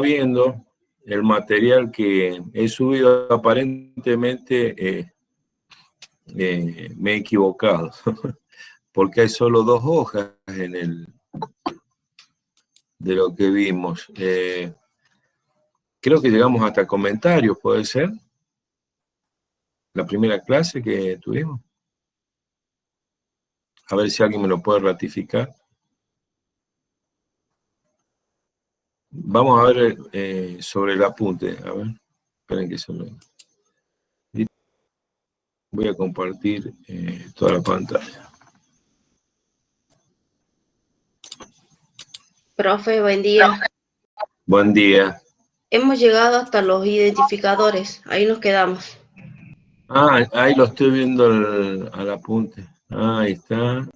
viendo el material que he subido, aparentemente me he equivocado, porque hay solo 2 hojas de lo que vimos. Creo que llegamos hasta comentarios, ¿puede ser? La primera clase que tuvimos. A ver si alguien me lo puede ratificar. Vamos a ver sobre el apunte. A ver, esperen que se lo... Voy a compartir toda la pantalla. Profe, buen día. Buen día. Hemos llegado hasta los identificadores. Ahí nos quedamos. Ah, ahí lo estoy viendo al apunte. Ahí está.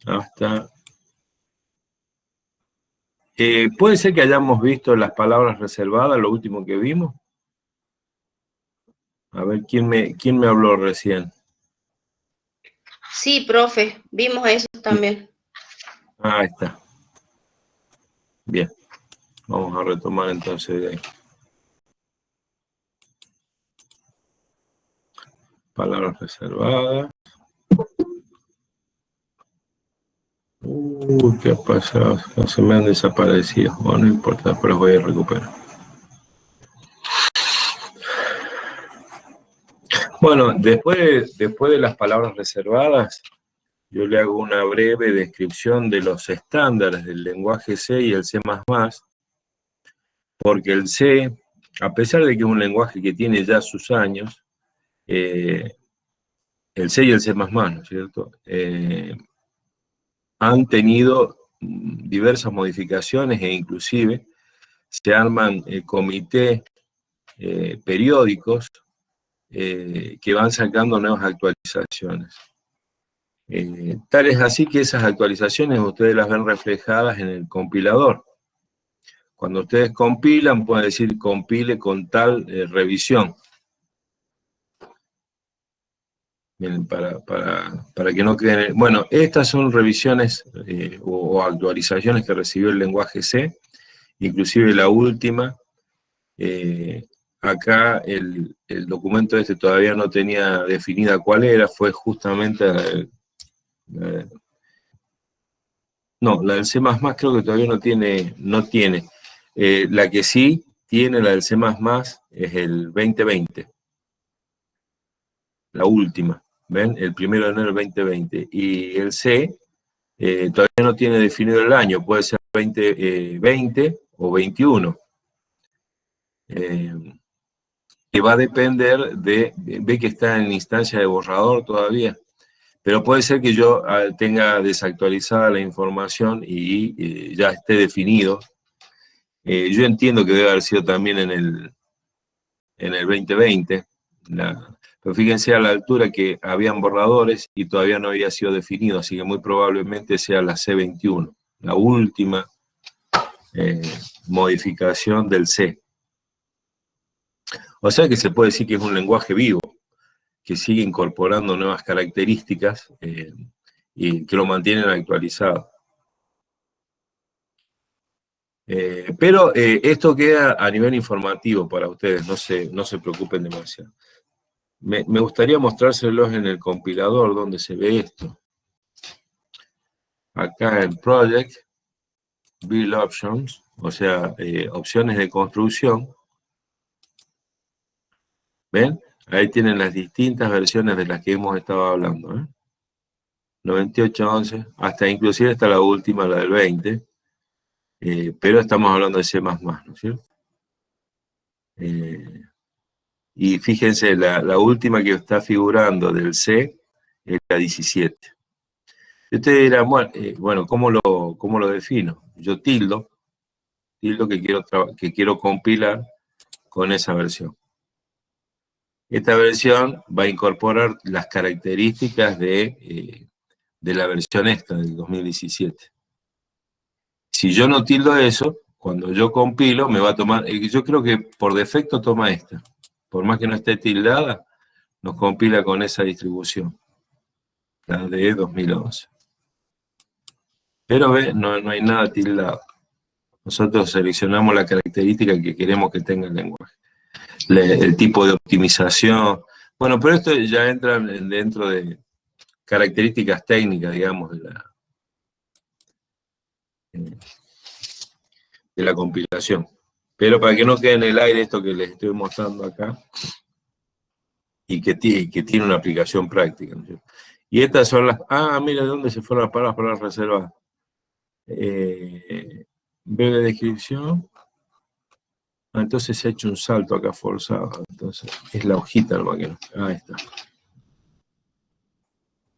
Hasta. ¿Puede ser que hayamos visto las palabras reservadas, lo último que vimos? A ver, ¿quién me habló recién? Sí, profe, vimos eso también. Ah, ahí está. Bien. Vamos a retomar entonces de ahí. Palabras reservadas. ¿Qué ha pasado? No se me han desaparecido. Bueno, no importa, después los voy a recuperar. Bueno, después de las palabras reservadas, yo le hago una breve descripción de los estándares del lenguaje C y el C++, porque el C, a pesar de que es un lenguaje que tiene ya sus años, el C y el C++, ¿no es cierto?, han tenido diversas modificaciones e inclusive se arman comités periódicos que van sacando nuevas actualizaciones. Tal es así que esas actualizaciones ustedes las ven reflejadas en el compilador. Cuando ustedes compilan, pueden decir compile con tal revisión. Miren, para que no queden... Bueno, estas son revisiones o actualizaciones que recibió el lenguaje C, inclusive la última. Acá el documento este todavía no tenía definida cuál era, fue justamente... no, la del C++ creo que todavía no tiene. La que sí tiene la del C++ es el 2020. La última, ¿ven? El 1 de enero del 2020. Y el C todavía no tiene definido el año, puede ser 2020 o 21. Que va a depender ve que está en instancia de borrador todavía. Pero puede ser que yo tenga desactualizada la información y ya esté definido. Yo entiendo que debe haber sido también en el 2020, pero fíjense a la altura que habían borradores y todavía no había sido definido, así que muy probablemente sea la C21, la última modificación del C. O sea que se puede decir que es un lenguaje vivo, que sigue incorporando nuevas características y que lo mantienen actualizado. Pero esto queda a nivel informativo para ustedes, no se preocupen demasiado. Me gustaría mostrárselos en el compilador donde se ve esto. Acá en Project, Build Options, o sea, opciones de construcción. ¿Ven? Ahí tienen las distintas versiones de las que hemos estado hablando. 98.11, hasta inclusive está la última, la del 20. Pero estamos hablando de C++, ¿no es cierto? Y fíjense, la última que está figurando del C es la 17. Y ustedes dirán, bueno, ¿cómo lo defino? Yo tildo que quiero compilar con esa versión. Esta versión va a incorporar las características de la versión esta, del 2017. Si yo no tildo eso, cuando yo compilo, me va a tomar, yo creo que por defecto toma esta. Por más que no esté tildada, nos compila con esa distribución, la de 2011. Pero ve, no hay nada tildado. Nosotros seleccionamos la característica que queremos que tenga el lenguaje. El tipo de optimización. Bueno, pero esto ya entra dentro de características técnicas, digamos, de la compilación. Pero para que no quede en el aire esto que les estoy mostrando acá, y que tiene una aplicación práctica, ¿no? Y estas son las... Ah, mira, ¿de dónde se fueron las palabras reservadas? Breve descripción. Ah, entonces se ha hecho un salto acá forzado. Entonces, es la hojita nomás que no. Ahí está.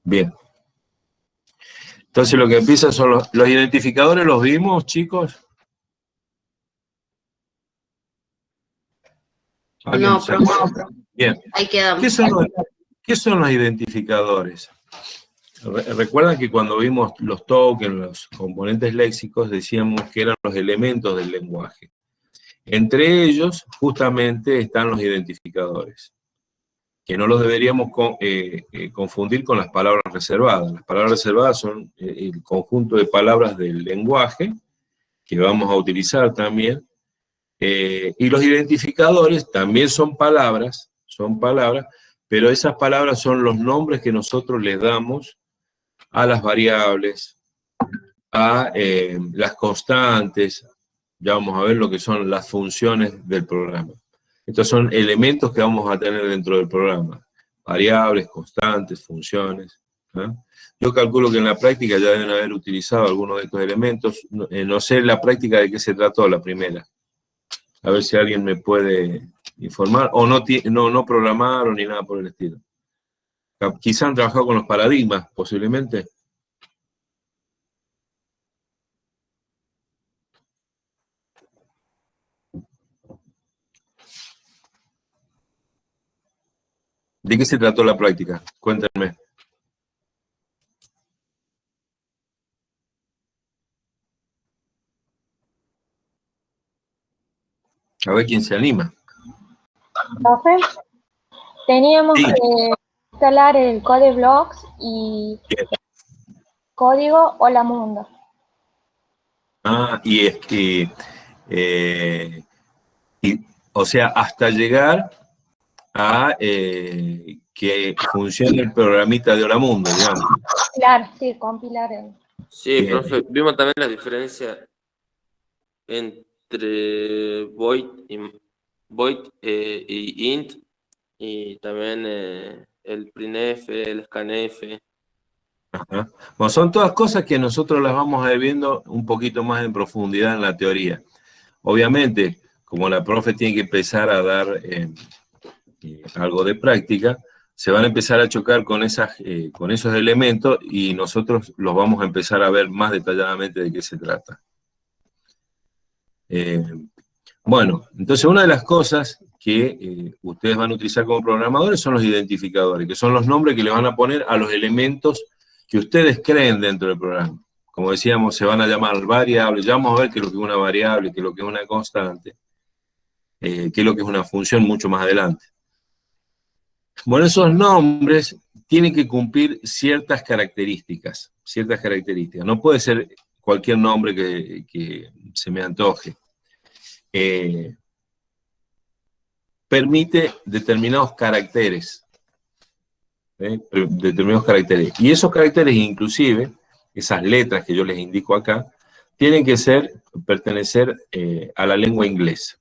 Bien. Entonces lo que empieza son los identificadores, ¿los vimos, chicos? No, profe. Bien. Ahí quedamos. ¿Qué son los identificadores? Recuerdan que cuando vimos los tokens, los componentes léxicos, decíamos que eran los elementos del lenguaje. Entre ellos, justamente, están los identificadores, que no los deberíamos confundir con las palabras reservadas. Las palabras reservadas son el conjunto de palabras del lenguaje, que vamos a utilizar también, y los identificadores también son palabras, pero esas palabras son los nombres que nosotros les damos a las variables, a las constantes. Ya vamos a ver lo que son las funciones del programa. Estos son elementos que vamos a tener dentro del programa. Variables, constantes, funciones. Yo calculo que en la práctica ya deben haber utilizado algunos de estos elementos. No sé en la práctica de qué se trató la primera. A ver si alguien me puede informar. O no programaron ni nada por el estilo. Quizá han trabajado con los paradigmas, posiblemente. ¿De qué se trató la práctica? Cuéntenme. A ver quién se anima. Profe, teníamos Sí. que instalar el Codeblocks y Bien. código Hola Mundo. Ah, y es que, o sea, hasta llegar a que funcione el programita de Hola Mundo, digamos. Claro, sí, compilar el... Sí, Bien. profe, vimos también la diferencia entre void y int, y también el printf, el scanf. Ajá. Bueno, son todas cosas que nosotros las vamos a ir viendo un poquito más en profundidad en la teoría. Obviamente, como la profe tiene que empezar a dar algo de práctica, se van a empezar a chocar con esos elementos y nosotros los vamos a empezar a ver más detalladamente de qué se trata. Bueno, entonces una de las cosas que ustedes van a utilizar como programadores son los identificadores, que son los nombres que le van a poner a los elementos que ustedes creen dentro del programa. Como decíamos, se van a llamar variables, ya vamos a ver qué es lo que es una variable, qué es lo que es una constante, qué es lo que es una función mucho más adelante. Bueno, esos nombres tienen que cumplir ciertas características. No puede ser cualquier nombre que se me antoje. Permite determinados caracteres. Y esos caracteres, inclusive, esas letras que yo les indico acá, tienen que pertenecer a la lengua inglesa.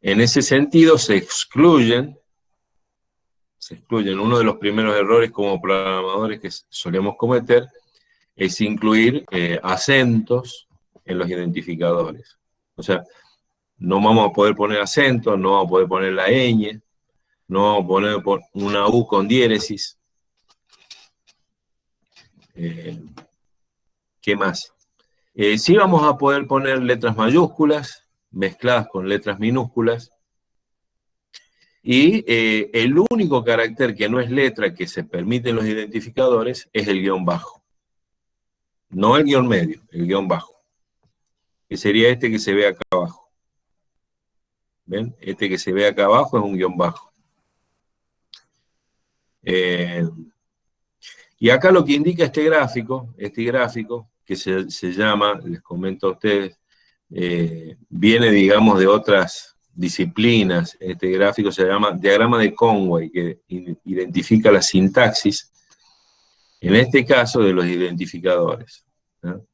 En ese sentido se excluyen. Uno de los primeros errores como programadores que solemos cometer es incluir acentos en los identificadores. O sea, no vamos a poder poner acentos, no vamos a poder poner la ñ, no vamos a poner una U con diéresis. ¿Qué más? Sí vamos a poder poner letras mayúsculas mezcladas con letras minúsculas. Y el único carácter que no es letra que se permite en los identificadores es el guión bajo. No el guión medio, el guión bajo. Que sería este que se ve acá abajo. ¿Ven? Este que se ve acá abajo es un guión bajo. Y acá lo que indica este gráfico que se llama, les comento a ustedes, viene, digamos, de otras disciplinas. Este gráfico se llama diagrama de Conway, que identifica la sintaxis, en este caso de los identificadores, ¿no?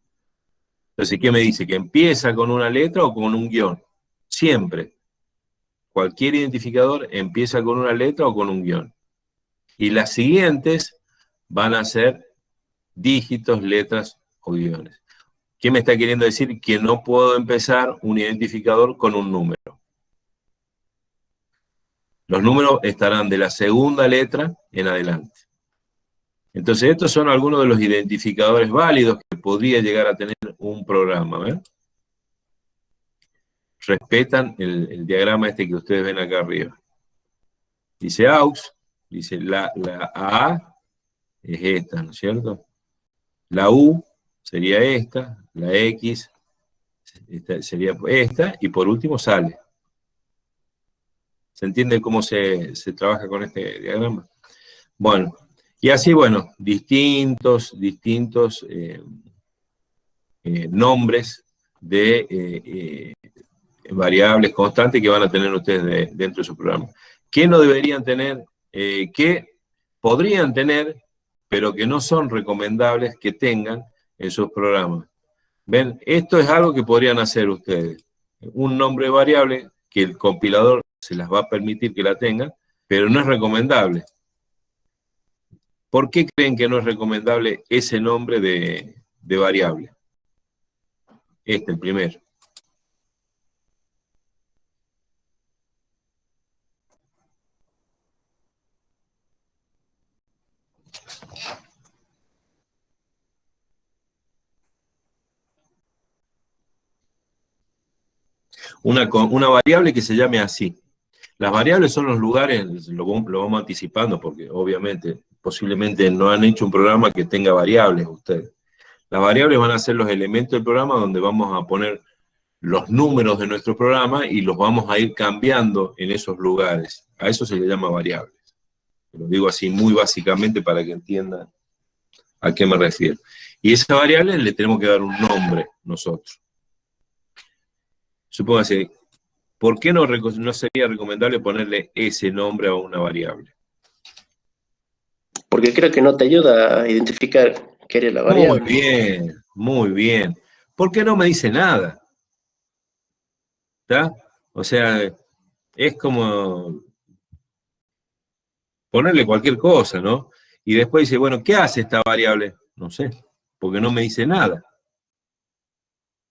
Entonces, ¿qué me dice? Que empieza con una letra o con un guión. Siempre. Cualquier identificador empieza con una letra o con un guión. Y las siguientes van a ser dígitos, letras o guiones. ¿Qué me está queriendo decir? Que no puedo empezar un identificador con un número. Los números estarán de la segunda letra en adelante. Entonces, estos son algunos de los identificadores válidos que podría llegar a tener un programa, ¿ven? Respetan el diagrama este que ustedes ven acá arriba. Dice AUX, dice la A es esta, ¿no es cierto? La U sería esta, la X sería esta, y por último sale. ¿Se entiende cómo se trabaja con este diagrama? Bueno, y así, bueno, distintos nombres de variables constantes que van a tener ustedes dentro de su programa. ¿Qué no deberían tener? ¿Qué podrían tener, pero que no son recomendables que tengan en sus programas? ¿Ven? Esto es algo que podrían hacer ustedes. Un nombre variable que el compilador se las va a permitir que la tengan, pero no es recomendable. ¿Por qué creen que no es recomendable ese nombre de variable? El primero. Una variable que se llame así. Las variables son los lugares, lo vamos anticipando, porque obviamente, posiblemente no han hecho un programa que tenga variables ustedes. Las variables van a ser los elementos del programa donde vamos a poner los números de nuestro programa y los vamos a ir cambiando en esos lugares. A eso se le llama variables. Lo digo así muy básicamente para que entiendan a qué me refiero. Y esa variable le tenemos que dar un nombre nosotros. Supóngase, ¿por qué no sería recomendable ponerle ese nombre a una variable? Porque creo que no te ayuda a identificar qué es la variable. Muy bien, muy bien. ¿Por qué no me dice nada? ¿Está? O sea, es como ponerle cualquier cosa, ¿no? Y después dice, bueno, ¿qué hace esta variable? No sé, porque no me dice nada.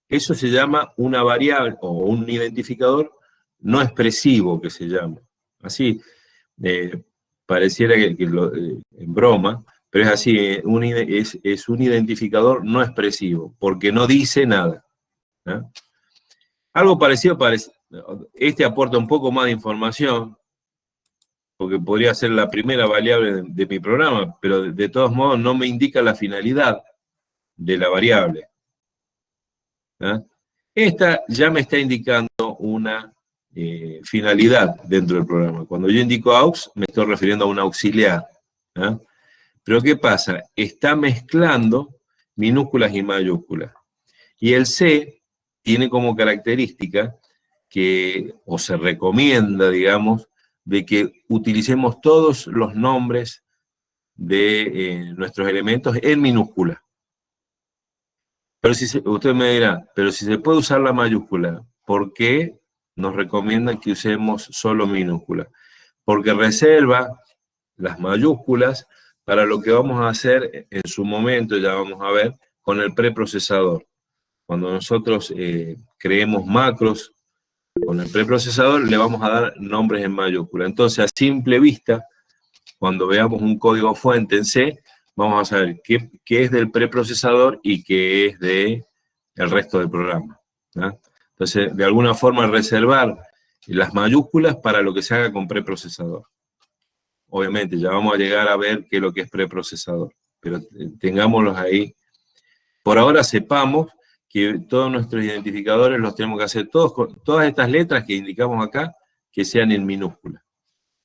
Eso se llama una variable o un identificador no expresivo, que se llama. Así, pareciera que en broma, pero es así, es un identificador no expresivo, porque no dice nada, ¿no? Algo parecido, este aporta un poco más de información, porque podría ser la primera variable de mi programa, pero de todos modos no me indica la finalidad de la variable, ¿no? Esta ya me está indicando una finalidad dentro del programa. Cuando yo indico aux, me estoy refiriendo a un auxiliar, ¿no? Pero ¿qué pasa? Está mezclando minúsculas y mayúsculas. Y el C tiene como característica que, o se recomienda, digamos, de que utilicemos todos los nombres de nuestros elementos en minúscula. Pero usted me dirá, pero si se puede usar la mayúscula, ¿por qué nos recomiendan que usemos solo minúscula? Porque reserva las mayúsculas para lo que vamos a hacer en su momento, ya vamos a ver, con el preprocesador. Cuando nosotros creemos macros con el preprocesador, le vamos a dar nombres en mayúscula. Entonces, a simple vista, cuando veamos un código fuente en C, vamos a saber qué es del preprocesador y qué es del resto del programa, ¿no? Entonces, de alguna forma, reservar las mayúsculas para lo que se haga con preprocesador. Obviamente, ya vamos a llegar a ver qué es lo que es preprocesador, pero tengámoslos ahí. Por ahora sepamos que todos nuestros identificadores los tenemos que hacer todos con todas estas letras que indicamos acá, que sean en minúscula,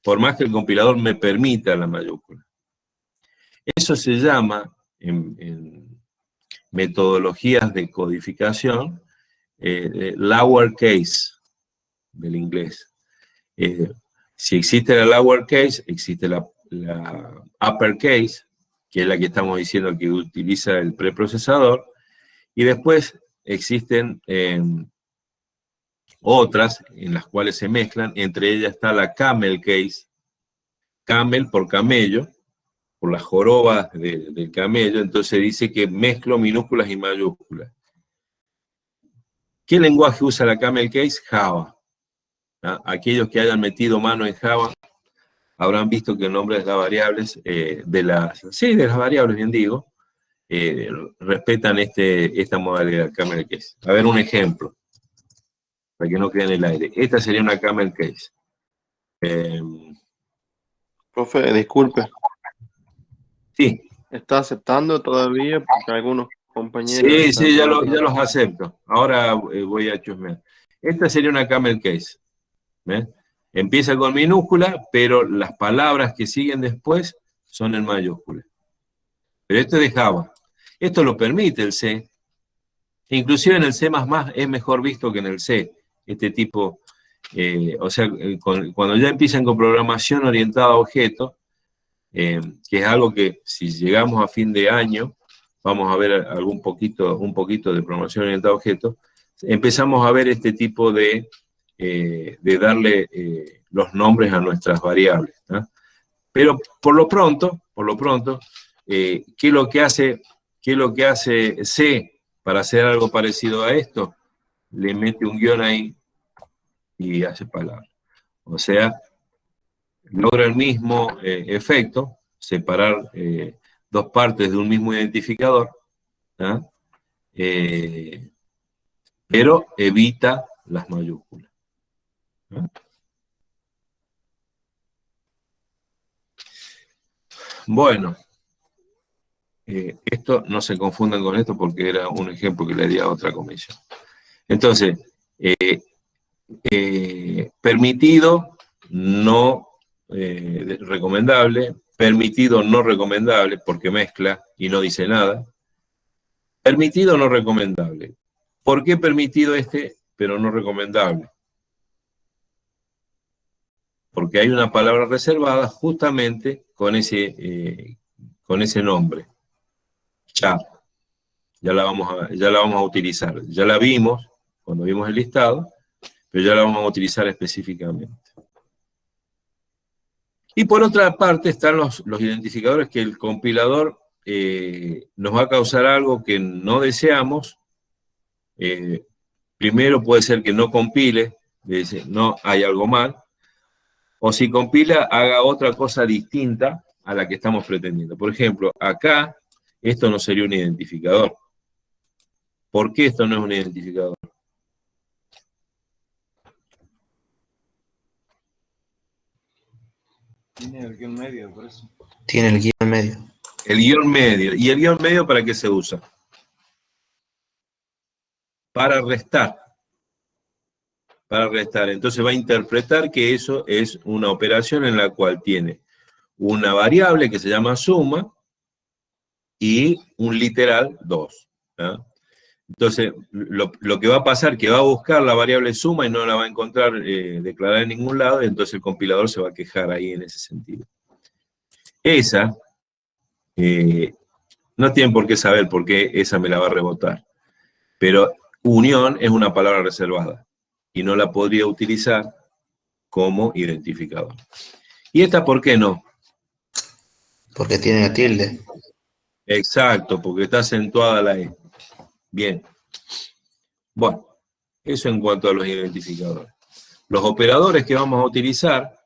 por más que el compilador me permita la mayúscula. Eso se llama, metodologías de codificación, lowercase del inglés. Si existe la lowercase, existe la uppercase, que es la que estamos diciendo que utiliza el preprocesador, y después existen otras en las cuales se mezclan, entre ellas está la camel case, camel por camello, por las jorobas del camello, entonces dice que mezclo minúsculas y mayúsculas. ¿Qué lenguaje usa la camel case? Java. ¿Ah? Aquellos que hayan metido mano en Java habrán visto que el nombre de las variables, de las variables, bien digo, respetan esta modalidad camel case. A ver un ejemplo, para que no quede en el aire. Esta sería una camel case. Profe, disculpe. Sí. ¿Está aceptando todavía? Porque algunos compañeros... Sí, ya los acepto. Ahora voy a chusmear. Esta sería una camel case. ¿Ves? Empieza con minúscula, pero las palabras que siguen después son en mayúscula. Pero esto es de Java. Esto lo permite el C. Inclusive en el C++ es mejor visto que en el C. Este tipo, o sea, cuando ya empiezan con programación orientada a objetos, que es algo que si llegamos a fin de año, vamos a ver un poquito de programación orientada a objetos, empezamos a ver este tipo de darle los nombres a nuestras variables, ¿no? Pero por lo pronto, ¿qué es lo que hace C para hacer algo parecido a esto? Le mete un guión ahí y hace palabras. O sea, logra el mismo efecto, separar dos partes de un mismo identificador, ¿no? Pero evita las mayúsculas, ¿no? Bueno, esto no se confundan con esto porque era un ejemplo que le di a otra comisión. Entonces, permitido, no recomendable, permitido, no recomendable, porque mezcla y no dice nada. Permitido, no recomendable. ¿Por qué permitido pero no recomendable? Porque hay una palabra reservada justamente con ese nombre. Char. Ya la vamos a utilizar. Ya la vimos cuando vimos el listado, pero ya la vamos a utilizar específicamente. Y por otra parte están los identificadores que el compilador nos va a causar algo que no deseamos. Primero puede ser que no compile, dice, no, hay algo mal. O si compila, haga otra cosa distinta a la que estamos pretendiendo. Por ejemplo, acá, esto no sería un identificador. ¿Por qué esto no es un identificador? Tiene el guión medio, por eso. Tiene el guión medio. El guión medio. ¿Y el guión medio para qué se usa? Para restar. Para restar. Entonces va a interpretar que eso es una operación en la cual tiene una variable que se llama suma y un literal 2. ¿No? Entonces, lo que va a pasar es que va a buscar la variable suma y no la va a encontrar declarada en ningún lado, y entonces el compilador se va a quejar ahí en ese sentido. Esa, no tienen por qué saber por qué esa me la va a rebotar, pero unión es una palabra reservada y no la podría utilizar como identificador. ¿Y esta por qué no? Porque tiene la tilde. Exacto, porque está acentuada la E. Bien. Bueno, eso en cuanto a los identificadores. Los operadores que vamos a utilizar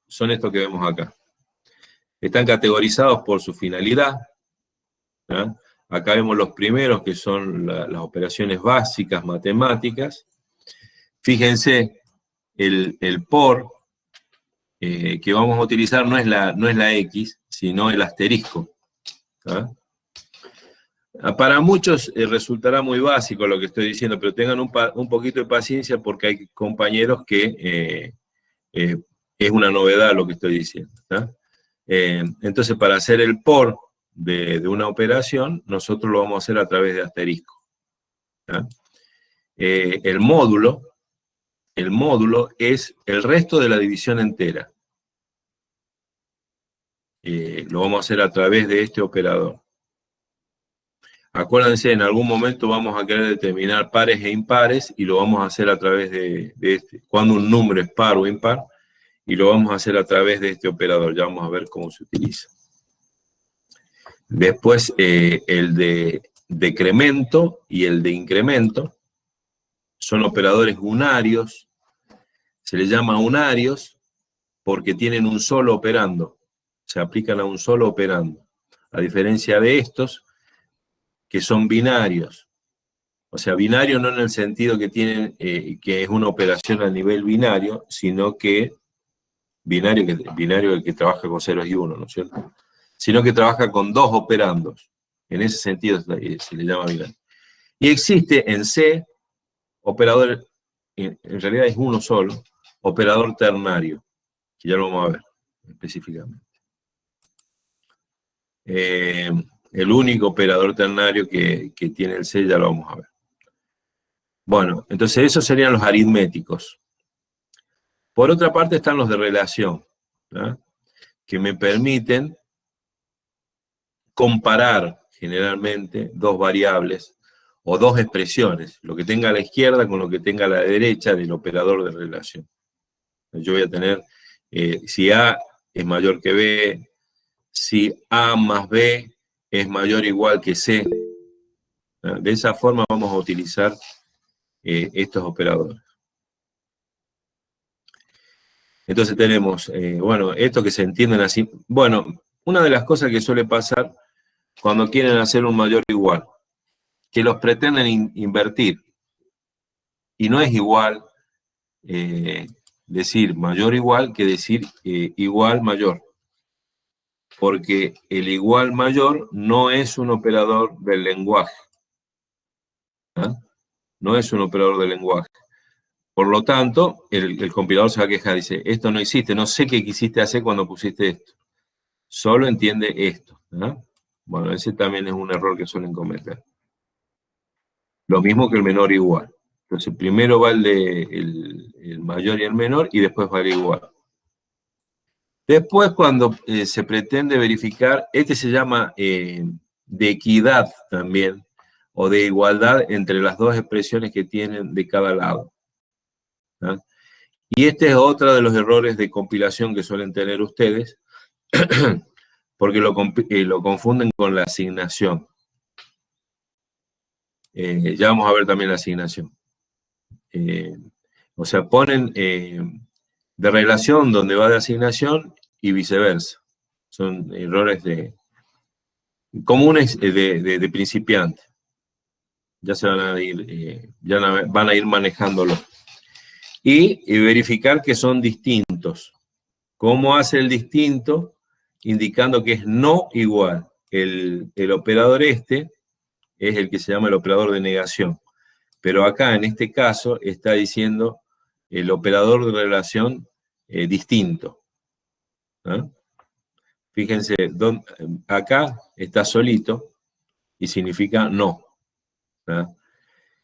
son estos que vemos acá. Están categorizados por su finalidad, ¿no? Acá vemos los primeros, que son las operaciones básicas matemáticas. Fíjense, el por que vamos a utilizar no es la X, sino el asterisco. ¿Ah? Para muchos resultará muy básico lo que estoy diciendo, pero tengan un poquito de paciencia porque hay compañeros que es una novedad lo que estoy diciendo. ¿Ah? Entonces, para hacer el por, de una operación, nosotros lo vamos a hacer a través de asterisco. ¿Ah? El módulo es el resto de la división entera. Lo vamos a hacer a través de este operador. Acuérdense, en algún momento vamos a querer determinar pares e impares y lo vamos a hacer a través de este. Cuando un número es par o impar, y lo vamos a hacer a través de este operador. Ya vamos a ver cómo se utiliza. Después, el de decremento y el de incremento son operadores unarios. Se les llama unarios porque tienen un solo operando. Se aplican a un solo operando. A diferencia de estos, que son binarios. O sea, binario no en el sentido que tienen, que es una operación a nivel binario, sino que binario es el que trabaja con ceros y unos, ¿no es cierto? Sino que trabaja con dos operandos. En ese sentido se le llama binario. Y existe en C, operador, en realidad es uno solo, operador ternario, que ya lo vamos a ver específicamente. El único operador ternario que tiene el C ya lo vamos a ver. Bueno, entonces esos serían los aritméticos. Por otra parte están los de relación, ¿no? Que me permiten comparar generalmente dos variables o dos expresiones, lo que tenga a la izquierda con lo que tenga a la derecha del operador de relación. Yo voy a tener, si A es mayor que B, si A más B es mayor o igual que C. ¿No? De esa forma vamos a utilizar estos operadores. Entonces tenemos, bueno, esto que se entienden así. Bueno, una de las cosas que suele pasar cuando quieren hacer un mayor o igual, que los pretenden invertir. Y no es igual decir mayor o igual que decir igual mayor. Porque el igual mayor no es un operador del lenguaje. ¿Ah? No es un operador del lenguaje. Por lo tanto, el compilador se va a quejar, dice, esto no existe, no sé qué quisiste hacer cuando pusiste esto. Solo entiende esto. ¿No? Bueno, ese también es un error que suelen cometer. Lo mismo que el menor igual. Entonces, primero va el mayor y el menor, y después va el igual. Después, cuando se pretende verificar, este se llama de equidad también, o de igualdad entre las dos expresiones que tienen de cada lado. ¿No? Y este es otro de los errores de compilación que suelen tener ustedes, porque lo confunden con la asignación. Ya vamos a ver también la asignación. O sea, ponen de relación donde va de asignación y viceversa. Son errores comunes de principiante. Ya se van a ir, van a ir manejándolo. Y verificar que son distintos. ¿Cómo hace el distinto? Indicando que es no igual. El operador este es el que se llama el operador de negación. Pero acá, en este caso, está diciendo el operador de relación distinto. ¿No? Fíjense, acá está solito y significa no. ¿No?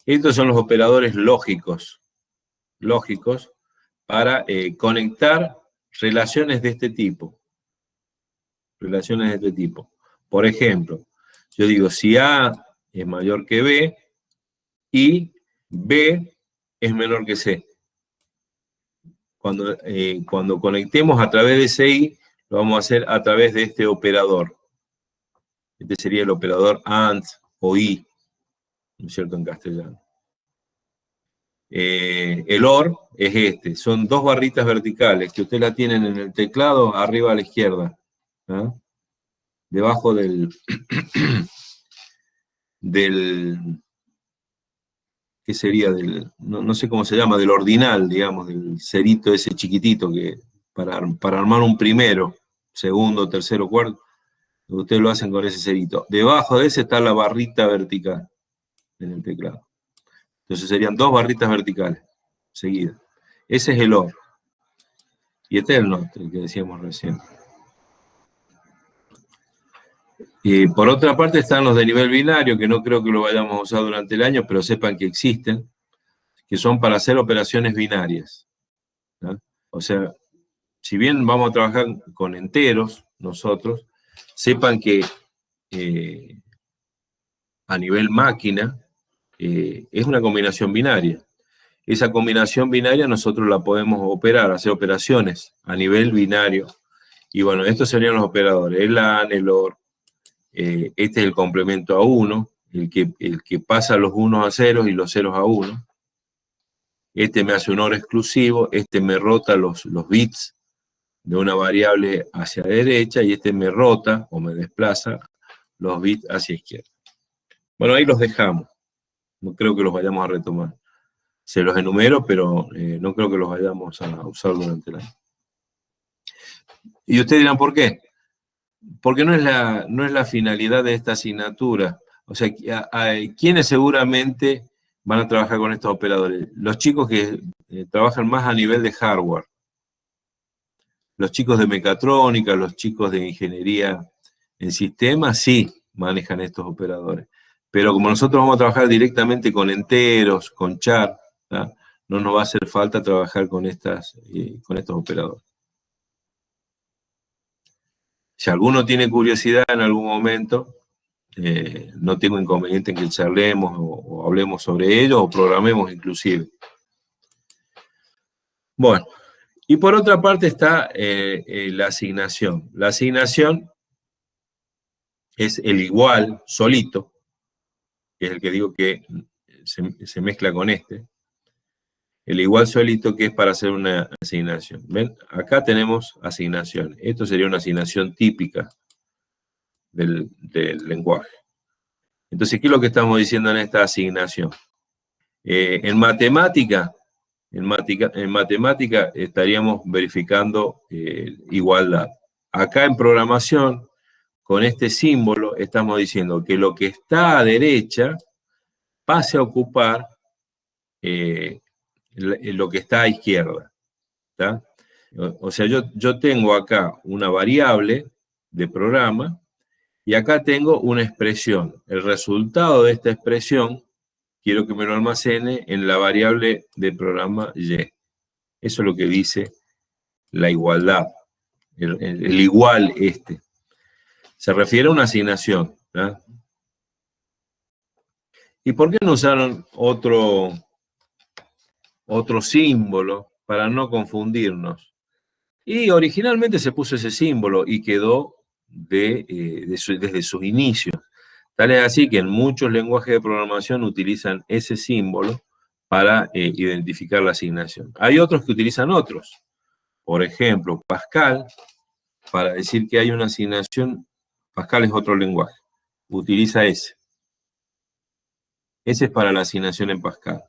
Estos son los operadores lógicos para conectar relaciones de este tipo. Relaciones de este tipo. Por ejemplo, yo digo, si A es mayor que B y B es menor que C. Cuando conectemos a través de CI, lo vamos a hacer a través de este operador. Este sería el operador AND o I, ¿no es cierto?, en castellano. El OR es este, son dos barritas verticales que ustedes la tienen en el teclado arriba a la izquierda, ¿ah? Debajo del ¿qué sería? No sé cómo se llama, del ordinal, digamos, del cerito ese chiquitito que para armar un primero, segundo, tercero, cuarto, ustedes lo hacen con ese cerito. Debajo de ese está la barrita vertical en el teclado. Entonces serían dos barritas verticales seguidas. Ese es el OR. Y este es el NOT, el que decíamos recién. Por otra parte están los de nivel binario, que no creo que lo vayamos a usar durante el año, pero sepan que existen, que son para hacer operaciones binarias, ¿no? O sea, si bien vamos a trabajar con enteros nosotros, sepan que a nivel máquina es una combinación binaria. Esa combinación binaria nosotros la podemos operar, hacer operaciones a nivel binario. Y bueno, estos serían los operadores, el AND, el OR. Este es el complemento a 1, el que pasa los 1 a 0 y los 0 a 1. Este me hace un OR exclusivo, este me rota los bits de una variable hacia la derecha y este me rota o me desplaza los bits hacia izquierda. Bueno, ahí los dejamos. No creo que los vayamos a retomar. Se los enumero, pero no creo que los vayamos a usar durante el año. Y ustedes dirán, ¿por qué? Porque no es la finalidad de esta asignatura. O sea, ¿quiénes seguramente van a trabajar con estos operadores? Los chicos que trabajan más a nivel de hardware. Los chicos de mecatrónica, los chicos de ingeniería en sistemas, sí manejan estos operadores. Pero como nosotros vamos a trabajar directamente con enteros, con char, ¿tá? No nos va a hacer falta trabajar con estos operadores. Si alguno tiene curiosidad en algún momento, no tengo inconveniente en que charlemos o hablemos sobre ello o programemos inclusive. Bueno, y por otra parte está la asignación. La asignación es el igual solito, que es el que digo que se mezcla con este. El igual solito que es para hacer una asignación. ¿Ven? Acá tenemos asignación. Esto sería una asignación típica del lenguaje. Entonces, ¿qué es lo que estamos diciendo en esta asignación? En matemática estaríamos verificando igualdad. Acá en programación, con este símbolo, estamos diciendo que lo que está a derecha pase a ocupar lo que está a izquierda. ¿Tá? O sea, yo tengo acá una variable de programa y acá tengo una expresión. El resultado de esta expresión quiero que me lo almacene en la variable de programa Y. Eso es lo que dice la igualdad. El igual este. Se refiere a una asignación. ¿Tá? ¿Y por qué no usaron otro símbolo para no confundirnos? Y originalmente se puso ese símbolo y quedó desde sus inicios. Tal es así que en muchos lenguajes de programación utilizan ese símbolo para identificar la asignación. Hay otros que utilizan otros. Por ejemplo, Pascal, para decir que hay una asignación, Pascal es otro lenguaje, utiliza ese. Ese es para la asignación en Pascal.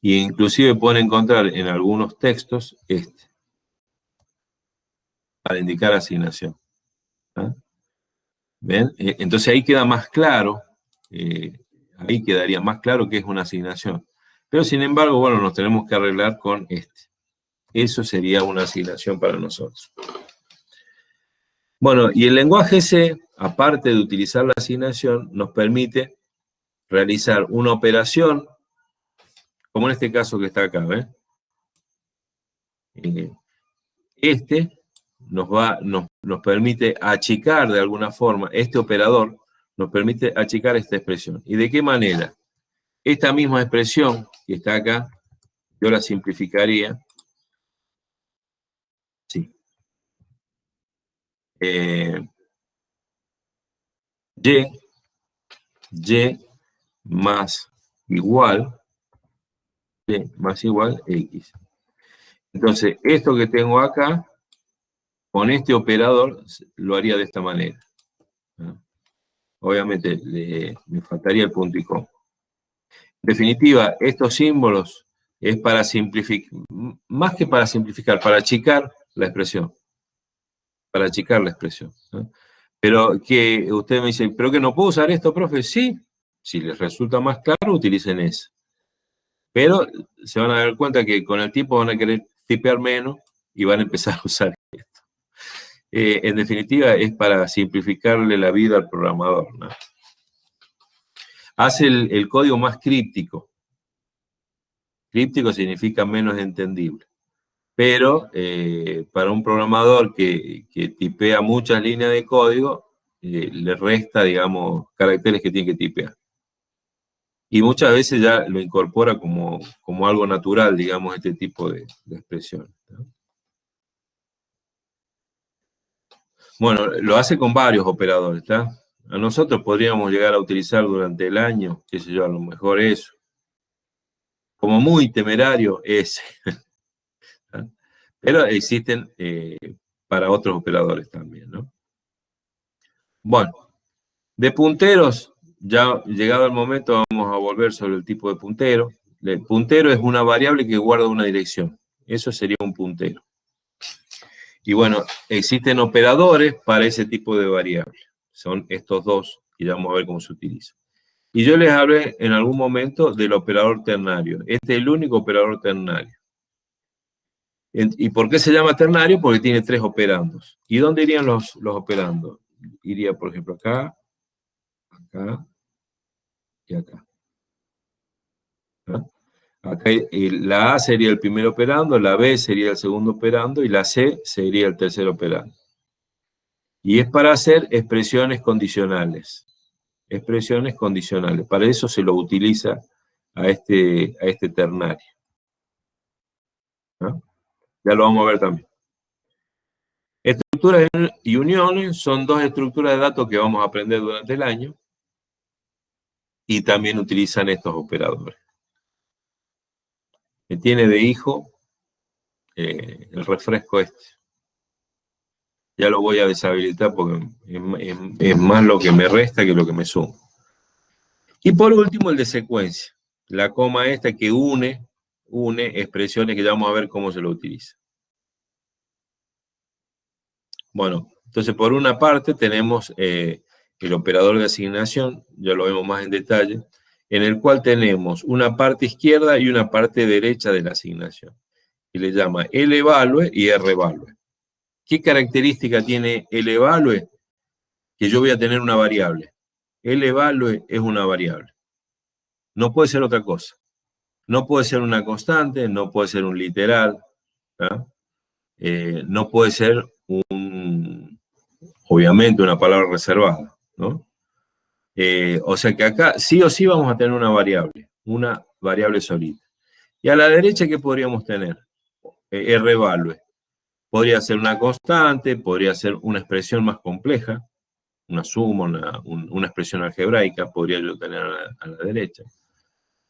Y inclusive pueden encontrar en algunos textos este, para indicar asignación. ¿Ah? ¿Ven? Entonces ahí queda más claro, ahí quedaría más claro que es una asignación. Pero sin embargo, bueno, nos tenemos que arreglar con este. Eso sería una asignación para nosotros. Bueno, y el lenguaje C, aparte de utilizar la asignación, nos permite realizar una operación, como en este caso que está acá, ¿ven? Este nos permite achicar de alguna forma, este operador nos permite achicar esta expresión. ¿Y de qué manera? Esta misma expresión que está acá, yo la simplificaría. Sí. Y más igual X. Entonces, esto que tengo acá, con este operador, lo haría de esta manera. ¿No? Obviamente, me faltaría el punto y coma. En definitiva, estos símbolos es para simplificar, más que para simplificar, para achicar la expresión. Para achicar la expresión. ¿No? Pero que usted me dice, ¿pero que no puedo usar esto, profe? Sí, si les resulta más claro, utilicen eso. Pero se van a dar cuenta que con el tiempo van a querer tipear menos y van a empezar a usar esto. En definitiva, es para simplificarle la vida al programador, ¿no? Hace el código más críptico. Críptico significa menos entendible. Pero para un programador que tipea muchas líneas de código, le resta, digamos, caracteres que tiene que tipear. Y muchas veces ya lo incorpora como algo natural, digamos, este tipo de expresiones, ¿no? Bueno, lo hace con varios operadores, ¿está? A nosotros podríamos llegar a utilizar durante el año, qué sé yo, a lo mejor eso. Como muy temerario, ese. ¿Está? Pero existen para otros operadores también, ¿no? Bueno, de punteros, ya llegado el momento, vamos a volver sobre el tipo de puntero. El puntero es una variable que guarda una dirección. Eso sería un puntero. Y bueno, existen operadores para ese tipo de variables. Son estos dos, y ya vamos a ver cómo se utiliza. Y yo les hablé en algún momento del operador ternario. Este es el único operador ternario. ¿Y por qué se llama ternario? Porque tiene 3 operandos. ¿Y dónde irían los operandos? Iría, por ejemplo, acá, acá y acá. ¿No? Acá la A sería el primer operando, la B sería el segundo operando y la C sería el tercer operando. Y es para hacer expresiones condicionales. Expresiones condicionales. Para eso se lo utiliza a este ternario. ¿No? Ya lo vamos a ver también. Estructuras y uniones son 2 estructuras de datos que vamos a aprender durante el año. Y también utilizan estos operadores. Me tiene de hijo el refresco este. Ya lo voy a deshabilitar porque es más lo que me resta que lo que me suma. Y por último el de secuencia. La coma esta que une expresiones que ya vamos a ver cómo se lo utiliza. Bueno, entonces por una parte tenemos el operador de asignación, ya lo vemos más en detalle, en el cual tenemos una parte izquierda y una parte derecha de la asignación. Y le llama levalue y revalue. ¿Qué característica tiene levalue? Que yo voy a tener una variable. Levalue es una variable. No puede ser otra cosa. No puede ser una constante, no puede ser un literal, ¿no? No puede ser obviamente una palabra reservada, ¿no? O sea que acá sí o sí vamos a tener una variable solita. Y a la derecha, ¿qué podríamos tener? Revalue. Podría ser una constante, podría ser una expresión más compleja, una suma, una expresión algebraica, podría yo tener a la derecha.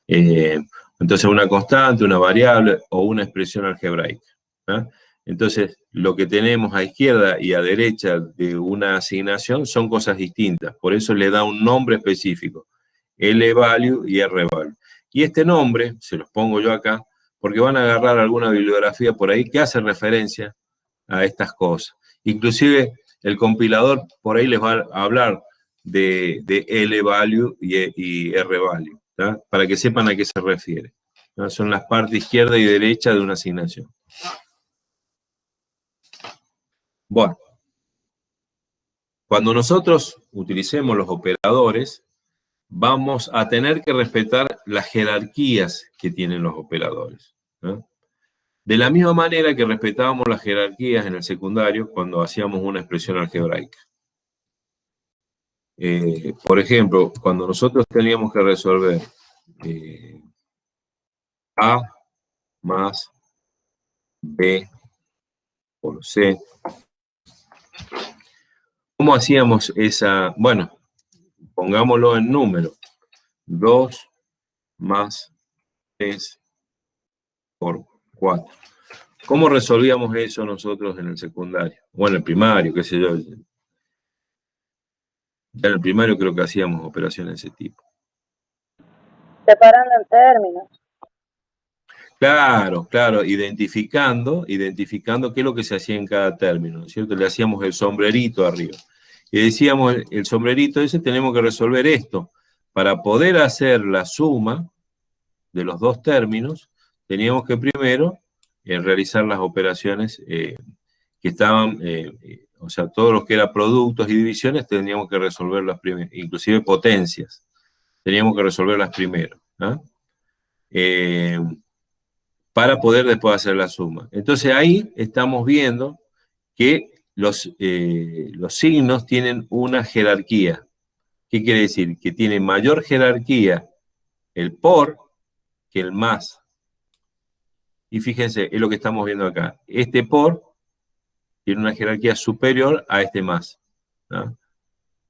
Entonces una constante, una variable o una expresión algebraica, ¿no? Entonces lo que tenemos a izquierda y a derecha de una asignación son cosas distintas, por eso le da un nombre específico, levalue y revalue. Y este nombre, se los pongo yo acá, porque van a agarrar alguna bibliografía por ahí que hace referencia a estas cosas. Inclusive el compilador por ahí les va a hablar de levalue y revalue, ¿tá? Para que sepan a qué se refiere, ¿no? Son las partes izquierda y derecha de una asignación. Bueno, cuando nosotros utilicemos los operadores, vamos a tener que respetar las jerarquías que tienen los operadores, ¿no? De la misma manera que respetábamos las jerarquías en el secundario cuando hacíamos una expresión algebraica. Por ejemplo, cuando nosotros teníamos que resolver A más B por C, ¿cómo hacíamos esa? Bueno, pongámoslo en número. 2 más 3 por 4. ¿Cómo resolvíamos eso nosotros en el secundario? O en el primario, qué sé yo. Ya en el primario creo que hacíamos operaciones de ese tipo. Separando en términos. Claro, identificando qué es lo que se hacía en cada término, ¿no es cierto? Le hacíamos el sombrerito arriba. Y decíamos, el sombrerito ese tenemos que resolver esto. Para poder hacer la suma de los dos términos, teníamos que primero realizar las operaciones que estaban, o sea, todos los que eran productos y divisiones teníamos que resolverlas primero, inclusive potencias, teníamos que resolverlas primero, ¿no? Para poder después hacer la suma. Entonces ahí estamos viendo que los signos tienen una jerarquía. ¿Qué quiere decir? Que tiene mayor jerarquía el por que el más. Y fíjense, es lo que estamos viendo acá. Este por tiene una jerarquía superior a este más, ¿no?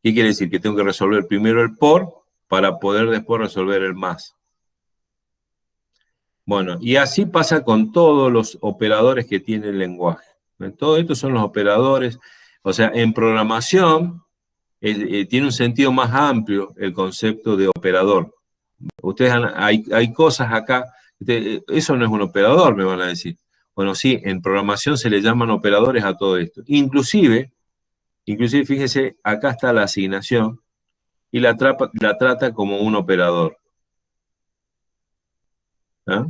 ¿Qué quiere decir? Que tengo que resolver primero el por para poder después resolver el más. Bueno, y así pasa con todos los operadores que tiene el lenguaje. Todo esto son los operadores. O sea, en programación tiene un sentido más amplio el concepto de operador. Ustedes hay cosas acá, eso no es un operador, me van a decir. Bueno, sí, en programación se le llaman operadores a todo esto. Inclusive fíjese, acá está la asignación y la trata como un operador. ¿Ah?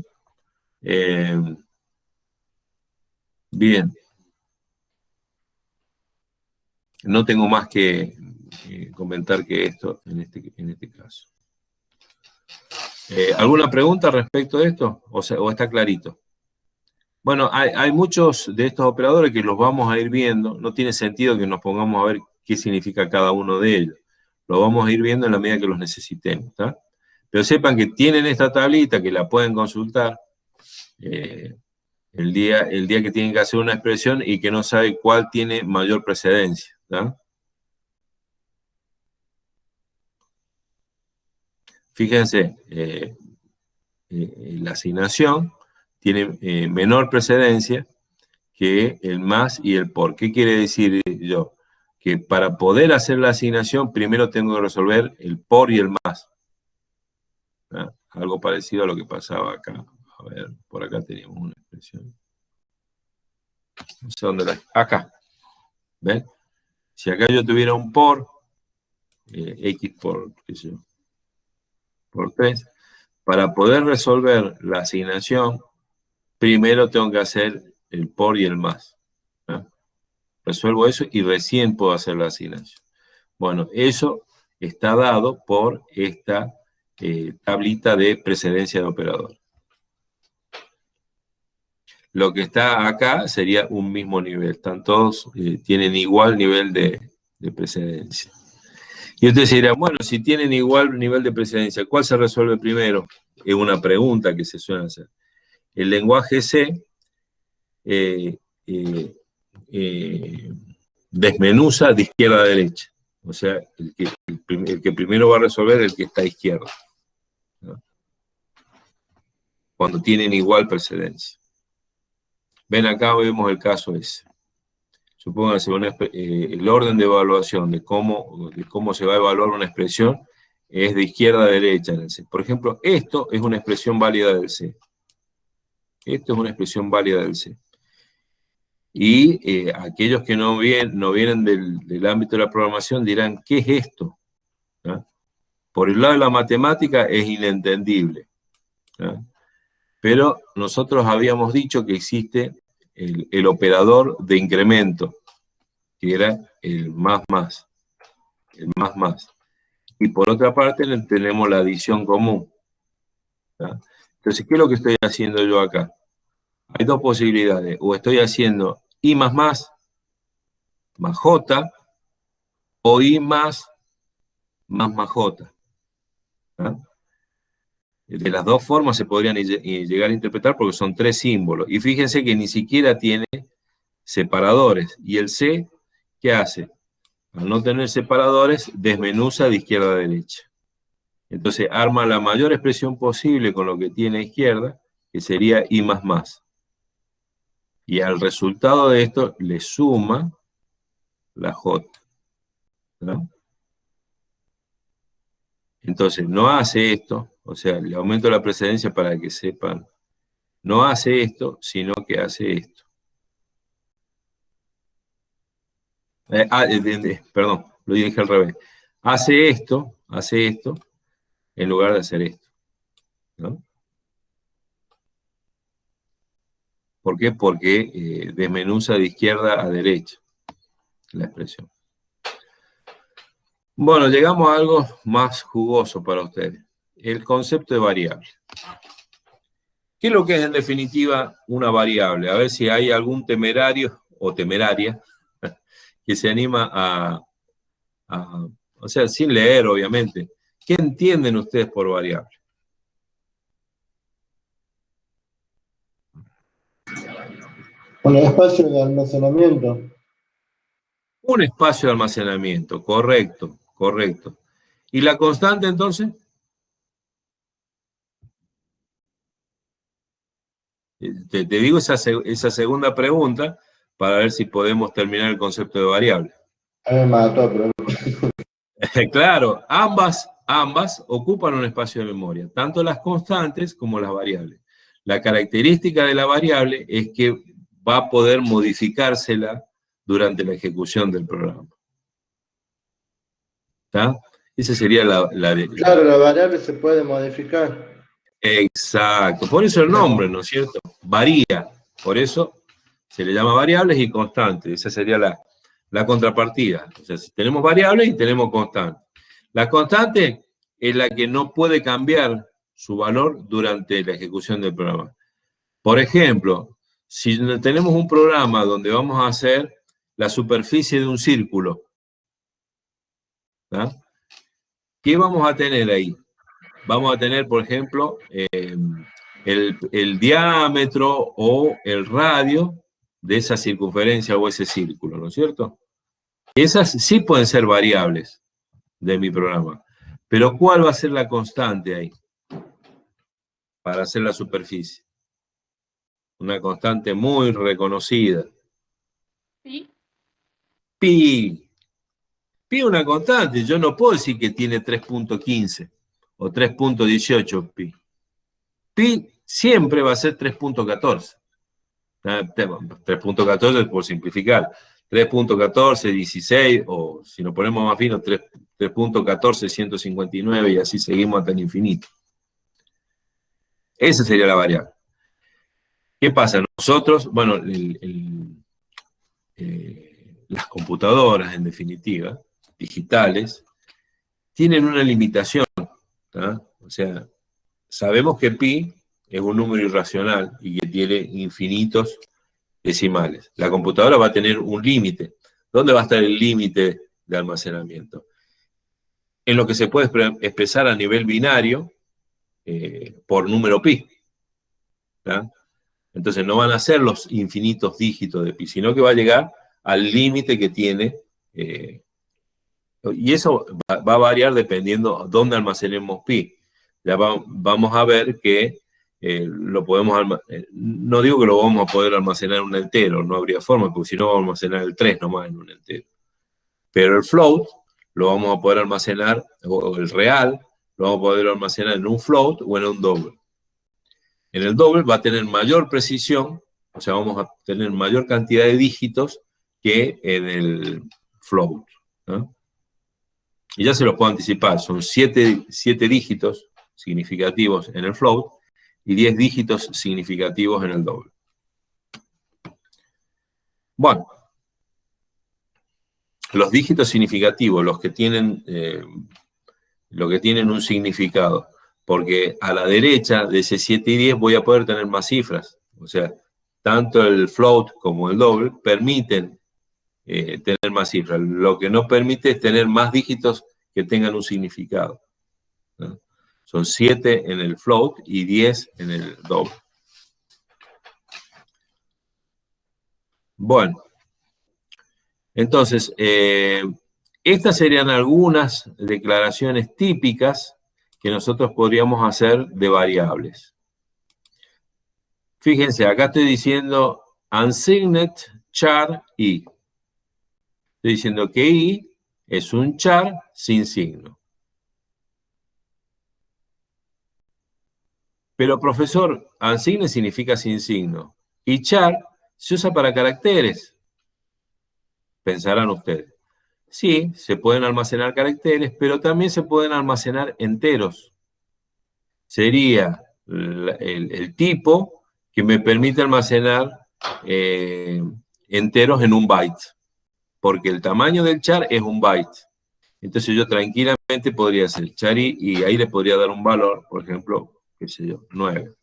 Bien. No tengo más que comentar que esto en este caso. ¿Alguna pregunta respecto de esto? ¿O está clarito? Bueno, hay muchos de estos operadores que los vamos a ir viendo. No tiene sentido que nos pongamos a ver qué significa cada uno de ellos. Lo vamos a ir viendo en la medida que los necesitemos, ¿tá? Pero sepan que tienen esta tablita que la pueden consultar el día que tienen que hacer una expresión y que no sabe cuál tiene mayor precedencia, ¿tá? Fíjense, la asignación tiene menor precedencia que el más y el por. ¿Qué quiere decir yo? Que para poder hacer la asignación, primero tengo que resolver el por y el más. ¿Ah? Algo parecido a lo que pasaba acá. A ver, por acá teníamos una expresión. No sé dónde la... Acá. ¿Ven? Si acá yo tuviera un por, x por, qué sé yo, por 3, para poder resolver la asignación, primero tengo que hacer el por y el más. ¿No? Resuelvo eso y recién puedo hacer la asignación. Bueno, eso está dado por esta tablita de precedencia de operador. Lo que está acá sería un mismo nivel. Están todos, tienen igual nivel de precedencia. Y ustedes dirán, bueno, si tienen igual nivel de precedencia, ¿cuál se resuelve primero? Es una pregunta que se suele hacer. El lenguaje C desmenuza de izquierda a derecha. O sea, el que primero va a resolver es el que está a izquierda, ¿no? Cuando tienen igual precedencia. Ven acá, vemos el caso ese. Supónganse el orden de evaluación de cómo se va a evaluar una expresión es de izquierda a derecha en el C. Por ejemplo, esto es una expresión válida del C. Esto es una expresión válida del C. Y aquellos que no vienen del ámbito de la programación dirán, ¿qué es esto? ¿No? Por el lado de la matemática es inentendible, ¿no? Pero nosotros habíamos dicho que existe el operador de incremento, que era el más más, el más más. Y por otra parte tenemos la adición común, ¿no? Entonces, ¿qué es lo que estoy haciendo yo acá? Hay dos posibilidades, o estoy haciendo I más J, o I más J, ¿no? De las dos formas se podrían llegar a interpretar porque son tres símbolos. Y fíjense que ni siquiera tiene separadores. Y el C, ¿qué hace? Al no tener separadores, desmenuza de izquierda a derecha. Entonces arma la mayor expresión posible con lo que tiene a izquierda, que sería I más. Y al resultado de esto le suma la J, ¿no? Entonces no hace esto, o sea, le aumento la precedencia para que sepan, no hace esto, sino que hace esto. Perdón, lo dije al revés. Hace esto en lugar de hacer esto, ¿no? ¿Por qué? Porque desmenuza de izquierda a derecha la expresión. Bueno, llegamos a algo más jugoso para ustedes. El concepto de variable. ¿Qué es lo que es en definitiva una variable? A ver si hay algún temerario o temeraria que se anima o sea, sin leer, obviamente. ¿Qué entienden ustedes por variable? Un espacio de almacenamiento. Un espacio de almacenamiento, correcto, correcto. ¿Y la constante entonces? Te digo esa segunda pregunta para ver si podemos terminar el concepto de variable. Me mató, pero Claro, ambas ocupan un espacio de memoria, tanto las constantes como las variables. La característica de la variable es que va a poder modificársela durante la ejecución del programa. ¿Está? Esa sería claro, la variable se puede modificar. Exacto, por eso el nombre, ¿no es cierto? Varía, por eso se le llama variables y constantes. Esa sería la contrapartida. O sea, si tenemos variables y tenemos constantes. La constante es la que no puede cambiar su valor durante la ejecución del programa. Por ejemplo, si tenemos un programa donde vamos a hacer la superficie de un círculo, ¿tá? ¿Qué vamos a tener ahí? Vamos a tener, por ejemplo, el diámetro o el radio de esa circunferencia o ese círculo, ¿no es cierto? Esas sí pueden ser variables de mi programa. Pero ¿cuál va a ser la constante ahí? Para hacer la superficie. Una constante muy reconocida. ¿Sí? Pi. Pi es una constante. Yo no puedo decir que tiene 3.15 o 3.18 pi. Pi siempre va a ser 3.14. 3.14 por simplificar. 3.14, 16, o si nos ponemos más fino, 3.14, 159, y así seguimos hasta el infinito. Esa sería la variable. ¿Qué pasa? Nosotros, bueno, las computadoras, en definitiva, digitales, tienen una limitación, ¿tá? O sea, sabemos que pi es un número irracional y que tiene infinitos decimales. La computadora va a tener un límite. ¿Dónde va a estar el límite de almacenamiento? En lo que se puede expresar a nivel binario por número pi. ¿Tá? Entonces no van a ser los infinitos dígitos de pi, sino que va a llegar al límite que tiene. Y eso va a variar dependiendo dónde almacenemos pi. Ya vamos a ver que lo podemos no digo que lo vamos a poder almacenar en un entero, no habría forma, porque si no vamos a almacenar el 3 nomás en un entero. Pero el float lo vamos a poder almacenar, o el real, lo vamos a poder almacenar en un float o en un double. En el double va a tener mayor precisión, o sea, vamos a tener mayor cantidad de dígitos que en el float, ¿no? Y ya se los puedo anticipar, son 7 dígitos significativos en el float y 10 dígitos significativos en el doble. Bueno, los dígitos significativos, los que tienen un significado, porque a la derecha de ese 7 y 10 voy a poder tener más cifras. O sea, tanto el float como el doble permiten tener más cifras. Lo que no permite es tener más dígitos que tengan un significado, ¿no? Son 7 en el float y 10 en el doble. Bueno, entonces, estas serían algunas declaraciones típicas que nosotros podríamos hacer de variables. Fíjense, acá estoy diciendo unsigned char i. Estoy diciendo que i es un char sin signo. Pero, profesor, unsigned significa sin signo. Y char se usa para caracteres. Pensarán ustedes. Sí, se pueden almacenar caracteres, pero también se pueden almacenar enteros. Sería el tipo que me permite almacenar enteros en un byte, porque el tamaño del char es un byte. Entonces yo tranquilamente podría hacer char y ahí le podría dar un valor, por ejemplo, qué sé yo, 9.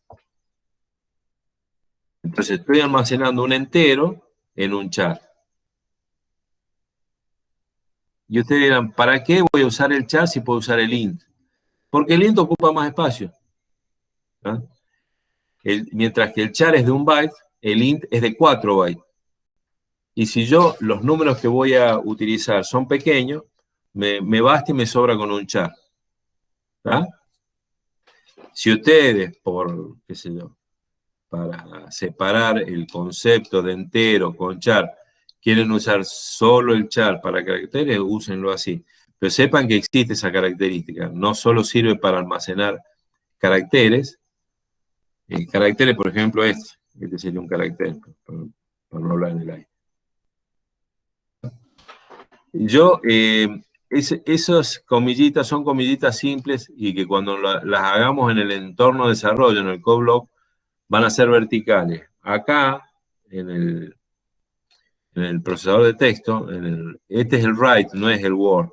Entonces estoy almacenando un entero en un char. Y ustedes dirán, ¿para qué voy a usar el char si puedo usar el int? Porque el int ocupa más espacio. ¿Ah? Mientras que el char es de un byte, el int es de 4 bytes. Y si yo los números que voy a utilizar son pequeños, me basta y me sobra con un char. ¿Ah? Si ustedes, por, qué sé yo, para separar el concepto de entero con char, quieren usar solo el char para caracteres, úsenlo así. Pero sepan que existe esa característica. No solo sirve para almacenar caracteres. Caracteres, por ejemplo, este sería un carácter, para no hablar en el aire. Yo, esas comillitas son comillitas simples y que cuando las hagamos en el entorno de desarrollo, en el code block, van a ser verticales. Acá, en el procesador de texto, este es el write, no es el word.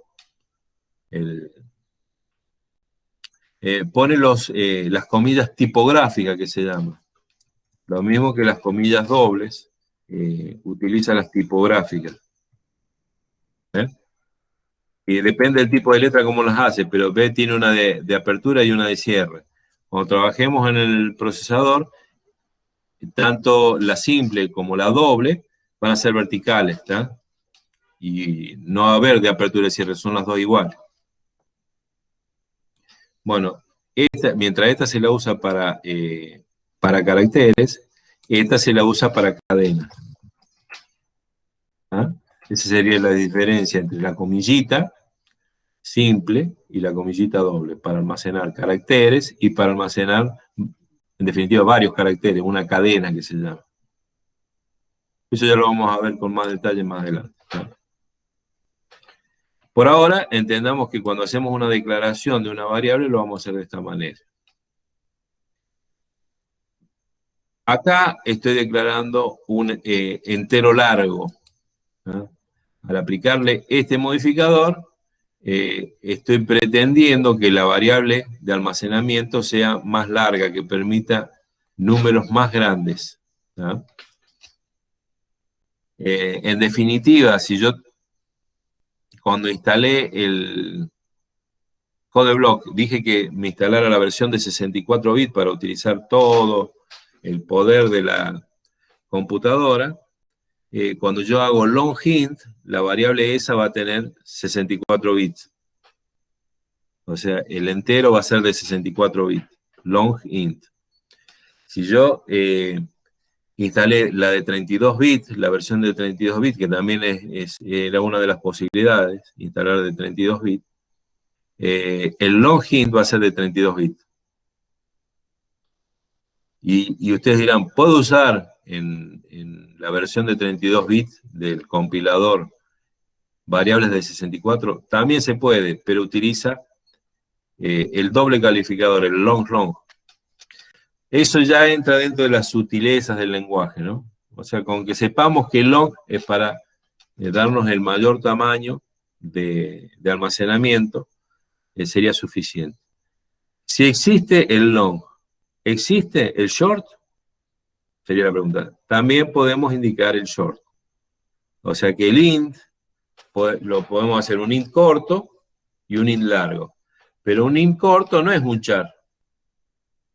Pone las comillas tipográficas que se llaman. Lo mismo que las comillas dobles, utiliza las tipográficas. Y depende del tipo de letra cómo las hace, pero B tiene una de apertura y una de cierre. Cuando trabajemos en el procesador, tanto la simple como la doble van a ser verticales, ¿está? Y no va a haber de apertura y cierre, son las dos iguales. Bueno, mientras esta se la usa para caracteres, esta se la usa para cadenas. ¿Ah? Esa sería la diferencia entre la comillita simple y la comillita doble, para almacenar caracteres y para almacenar, en definitiva, varios caracteres, una cadena que se llama. Eso ya lo vamos a ver con más detalle más adelante, ¿no? Por ahora, entendamos que cuando hacemos una declaración de una variable, lo vamos a hacer de esta manera. Acá estoy declarando un entero largo, ¿no? Al aplicarle este modificador, estoy pretendiendo que la variable de almacenamiento sea más larga, que permita números más grandes, ¿no? En definitiva, si yo cuando instalé el CodeBlock dije que me instalara la versión de 64 bits para utilizar todo el poder de la computadora, cuando yo hago longInt, la variable esa va a tener 64 bits. O sea, el entero va a ser de 64 bits, longInt. Si yo instalé la de 32 bits, la versión de 32 bits, que también era una de las posibilidades, instalar de 32 bits, el longInt va a ser de 32 bits. Y ustedes dirán, ¿puedo usar en la versión de 32 bits del compilador variables de 64? También se puede, pero utiliza el doble calificador, el long. Eso ya entra dentro de las sutilezas del lenguaje, ¿no? O sea, con que sepamos que el long es para darnos el mayor tamaño de almacenamiento, sería suficiente. Si existe el long, ¿existe el short? Sería la pregunta. También podemos indicar el short. O sea que el int lo podemos hacer un int corto y un int largo. Pero un int corto no es un char.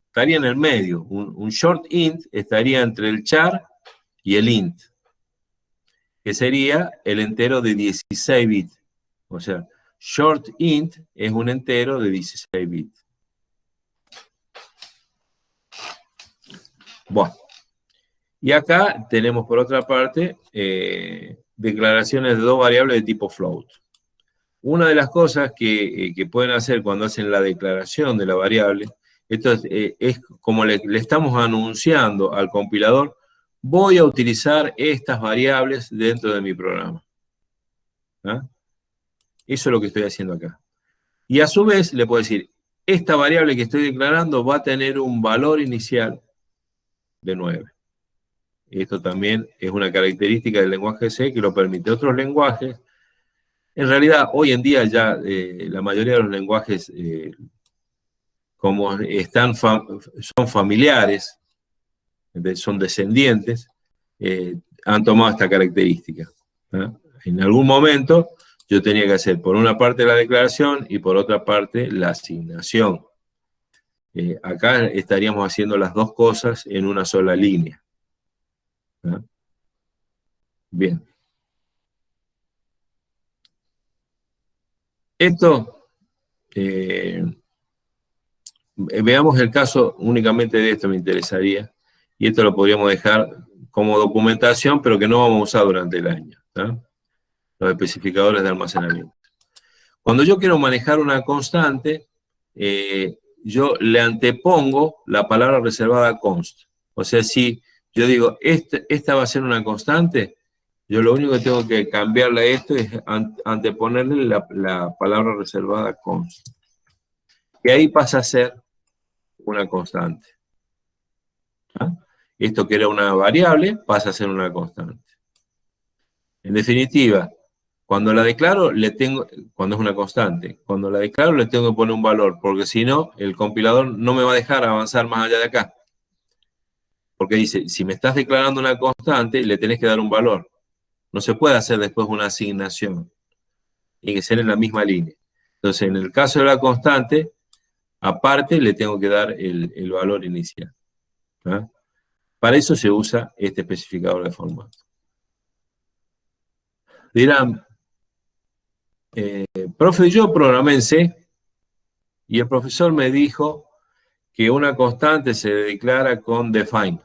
Estaría en el medio. Un short int estaría entre el char y el int, que sería el entero de 16 bits. O sea, short int es un entero de 16 bits. Bueno. Y acá tenemos por otra parte declaraciones de dos variables de tipo float. Una de las cosas que pueden hacer cuando hacen la declaración de la variable, esto es como le estamos anunciando al compilador, voy a utilizar estas variables dentro de mi programa. ¿Ah? Eso es lo que estoy haciendo acá. Y a su vez le puedo decir, esta variable que estoy declarando va a tener un valor inicial de 9. Esto también es una característica del lenguaje C que lo permite. Otros lenguajes, en realidad, hoy en día ya la mayoría de los lenguajes, como son familiares, son descendientes, han tomado esta característica. En algún momento yo tenía que hacer por una parte la declaración y por otra parte la asignación. Acá estaríamos haciendo las dos cosas en una sola línea. Bien. Esto, veamos el caso únicamente de esto, me interesaría, y esto lo podríamos dejar como documentación, pero que no vamos a usar durante el año, los especificadores de almacenamiento. Cuando yo quiero manejar una constante, yo le antepongo la palabra reservada const. O sea, si yo digo, esta va a ser una constante, yo lo único que tengo que cambiarle a esto es anteponerle la palabra reservada const. Y ahí pasa a ser una constante. Esto que era una variable pasa a ser una constante. En definitiva, cuando la declaro, cuando es una constante, cuando la declaro le tengo que poner un valor, porque si no, el compilador no me va a dejar avanzar más allá de acá. Porque dice, si me estás declarando una constante, le tenés que dar un valor. No se puede hacer después una asignación. Tiene que ser en la misma línea. Entonces, en el caso de la constante, aparte le tengo que dar el valor inicial. Para eso se usa este especificador de formato. Dirán, profe, yo programé en C y el profesor me dijo que una constante se declara con define.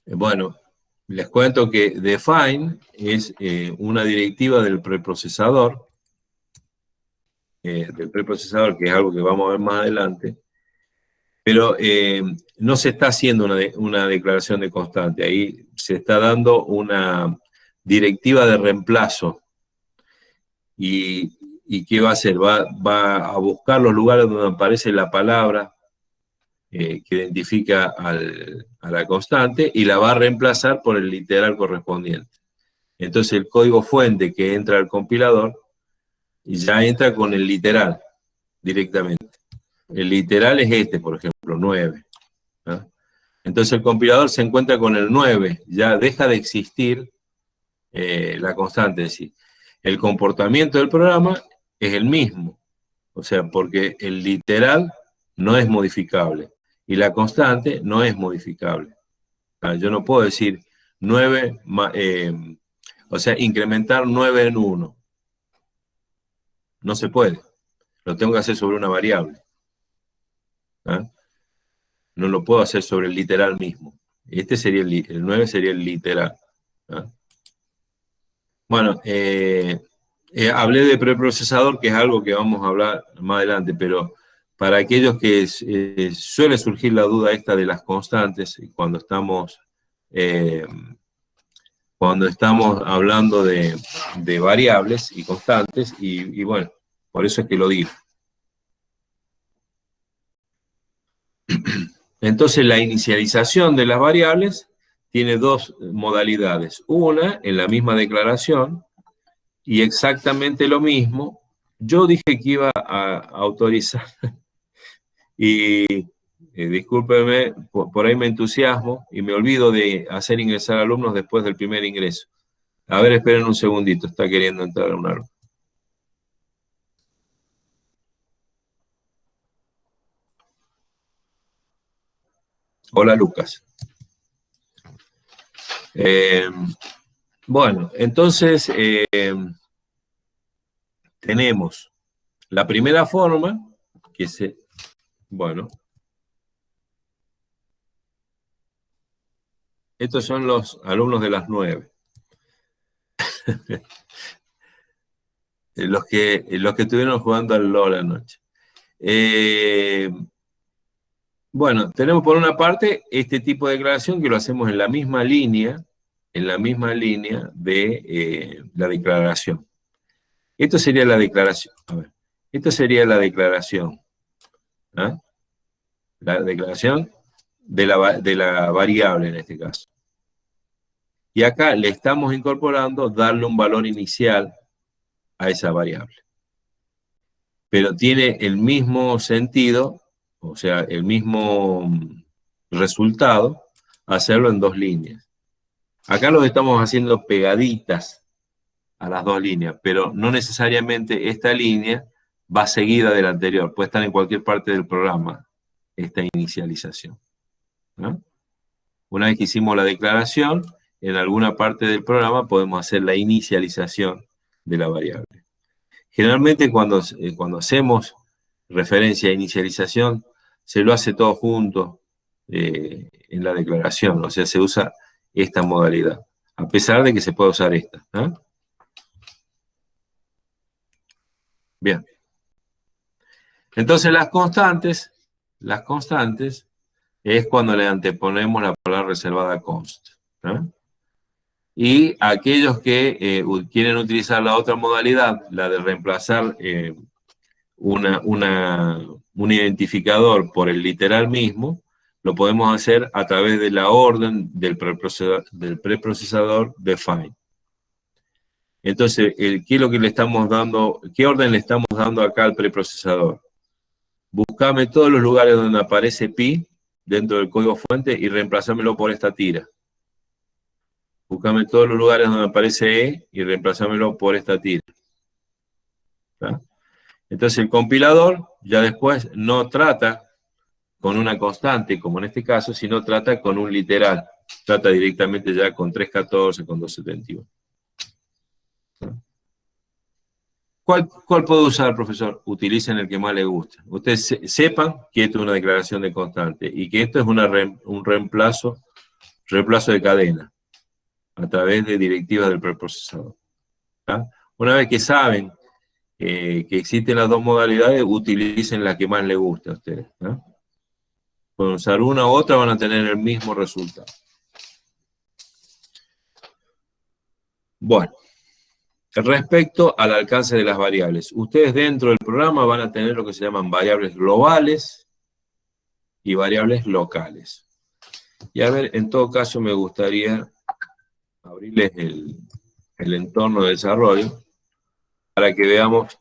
Bueno, les cuento que define es una directiva del preprocesador, que es algo que vamos a ver más adelante, pero no se está haciendo una declaración de constante, ahí se está dando una directiva de reemplazo. ¿Y qué va a hacer? Va a buscar los lugares donde aparece la palabra que identifica a la constante y la va a reemplazar por el literal correspondiente. Entonces el código fuente que entra al compilador ya entra con el literal directamente. El literal es este, por ejemplo, 9. Entonces el compilador se encuentra con el 9, ya deja de existir la constante, es decir, el comportamiento del programa es el mismo, o sea, porque el literal no es modificable y la constante no es modificable. Yo no puedo decir 9, o sea, incrementar 9 en 1. No se puede. Lo tengo que hacer sobre una variable. No lo puedo hacer sobre el literal mismo. Este sería el 9 sería el literal. Bueno, hablé de preprocesador, que es algo que vamos a hablar más adelante, pero para aquellos que suele surgir la duda esta de las constantes, cuando estamos hablando de variables y constantes, y bueno, por eso es que lo digo. Entonces, la inicialización de las variables tiene dos modalidades. Una, en la misma declaración, y exactamente lo mismo. Yo dije que iba a autorizar, y discúlpeme, por ahí me entusiasmo, y me olvido de hacer ingresar alumnos después del primer ingreso. A ver, esperen un segundito, está queriendo entrar un alumno. Hola, Lucas. Bueno, entonces tenemos la primera forma, que bueno, estos son los alumnos de las 9. los que estuvieron jugando al LOL anoche. Bueno, tenemos por una parte este tipo de declaración que lo hacemos en la misma línea de la declaración. Esto sería la declaración. A ver, esto sería la declaración. La declaración de la variable en este caso. Y acá le estamos incorporando darle un valor inicial a esa variable. Pero tiene el mismo sentido, o sea, el mismo resultado, hacerlo en dos líneas. Acá lo estamos haciendo pegaditas a las dos líneas, pero no necesariamente esta línea va seguida de la anterior. Puede estar en cualquier parte del programa, esta inicialización, ¿no? Una vez que hicimos la declaración, en alguna parte del programa podemos hacer la inicialización de la variable. Generalmente cuando hacemos referencia a inicialización, se lo hace todo junto en la declaración, o sea, se usa esta modalidad, a pesar de que se puede usar esta, ¿no? Bien. Entonces las constantes es cuando le anteponemos la palabra reservada const, ¿no? Y aquellos que quieren utilizar la otra modalidad, la de reemplazar un identificador por el literal mismo, lo podemos hacer a través de la orden del preprocesador define. Entonces, ¿qué es lo que le estamos dando? ¿Qué orden le estamos dando acá al preprocesador? Buscame todos los lugares donde aparece pi dentro del código fuente y reemplazámelo por esta tira. Buscame todos los lugares donde aparece e y reemplazámelo por esta tira. ¿Está? Entonces el compilador ya después no trata con una constante, como en este caso, sino trata con un literal. Trata directamente ya con 314, con 271. ¿Cuál puede usar, profesor? Utilicen el que más le guste. Ustedes sepan que esto es una declaración de constante y que esto es un reemplazo de cadena a través de directivas del preprocesador. ¿Tá? Una vez que saben que existen las dos modalidades, utilicen la que más les guste a ustedes. ¿No? Pueden usar una u otra, van a tener el mismo resultado. Bueno, respecto al alcance de las variables, ustedes dentro del programa van a tener lo que se llaman variables globales y variables locales. Y a ver, en todo caso me gustaría abrirles el entorno de desarrollo para que veamos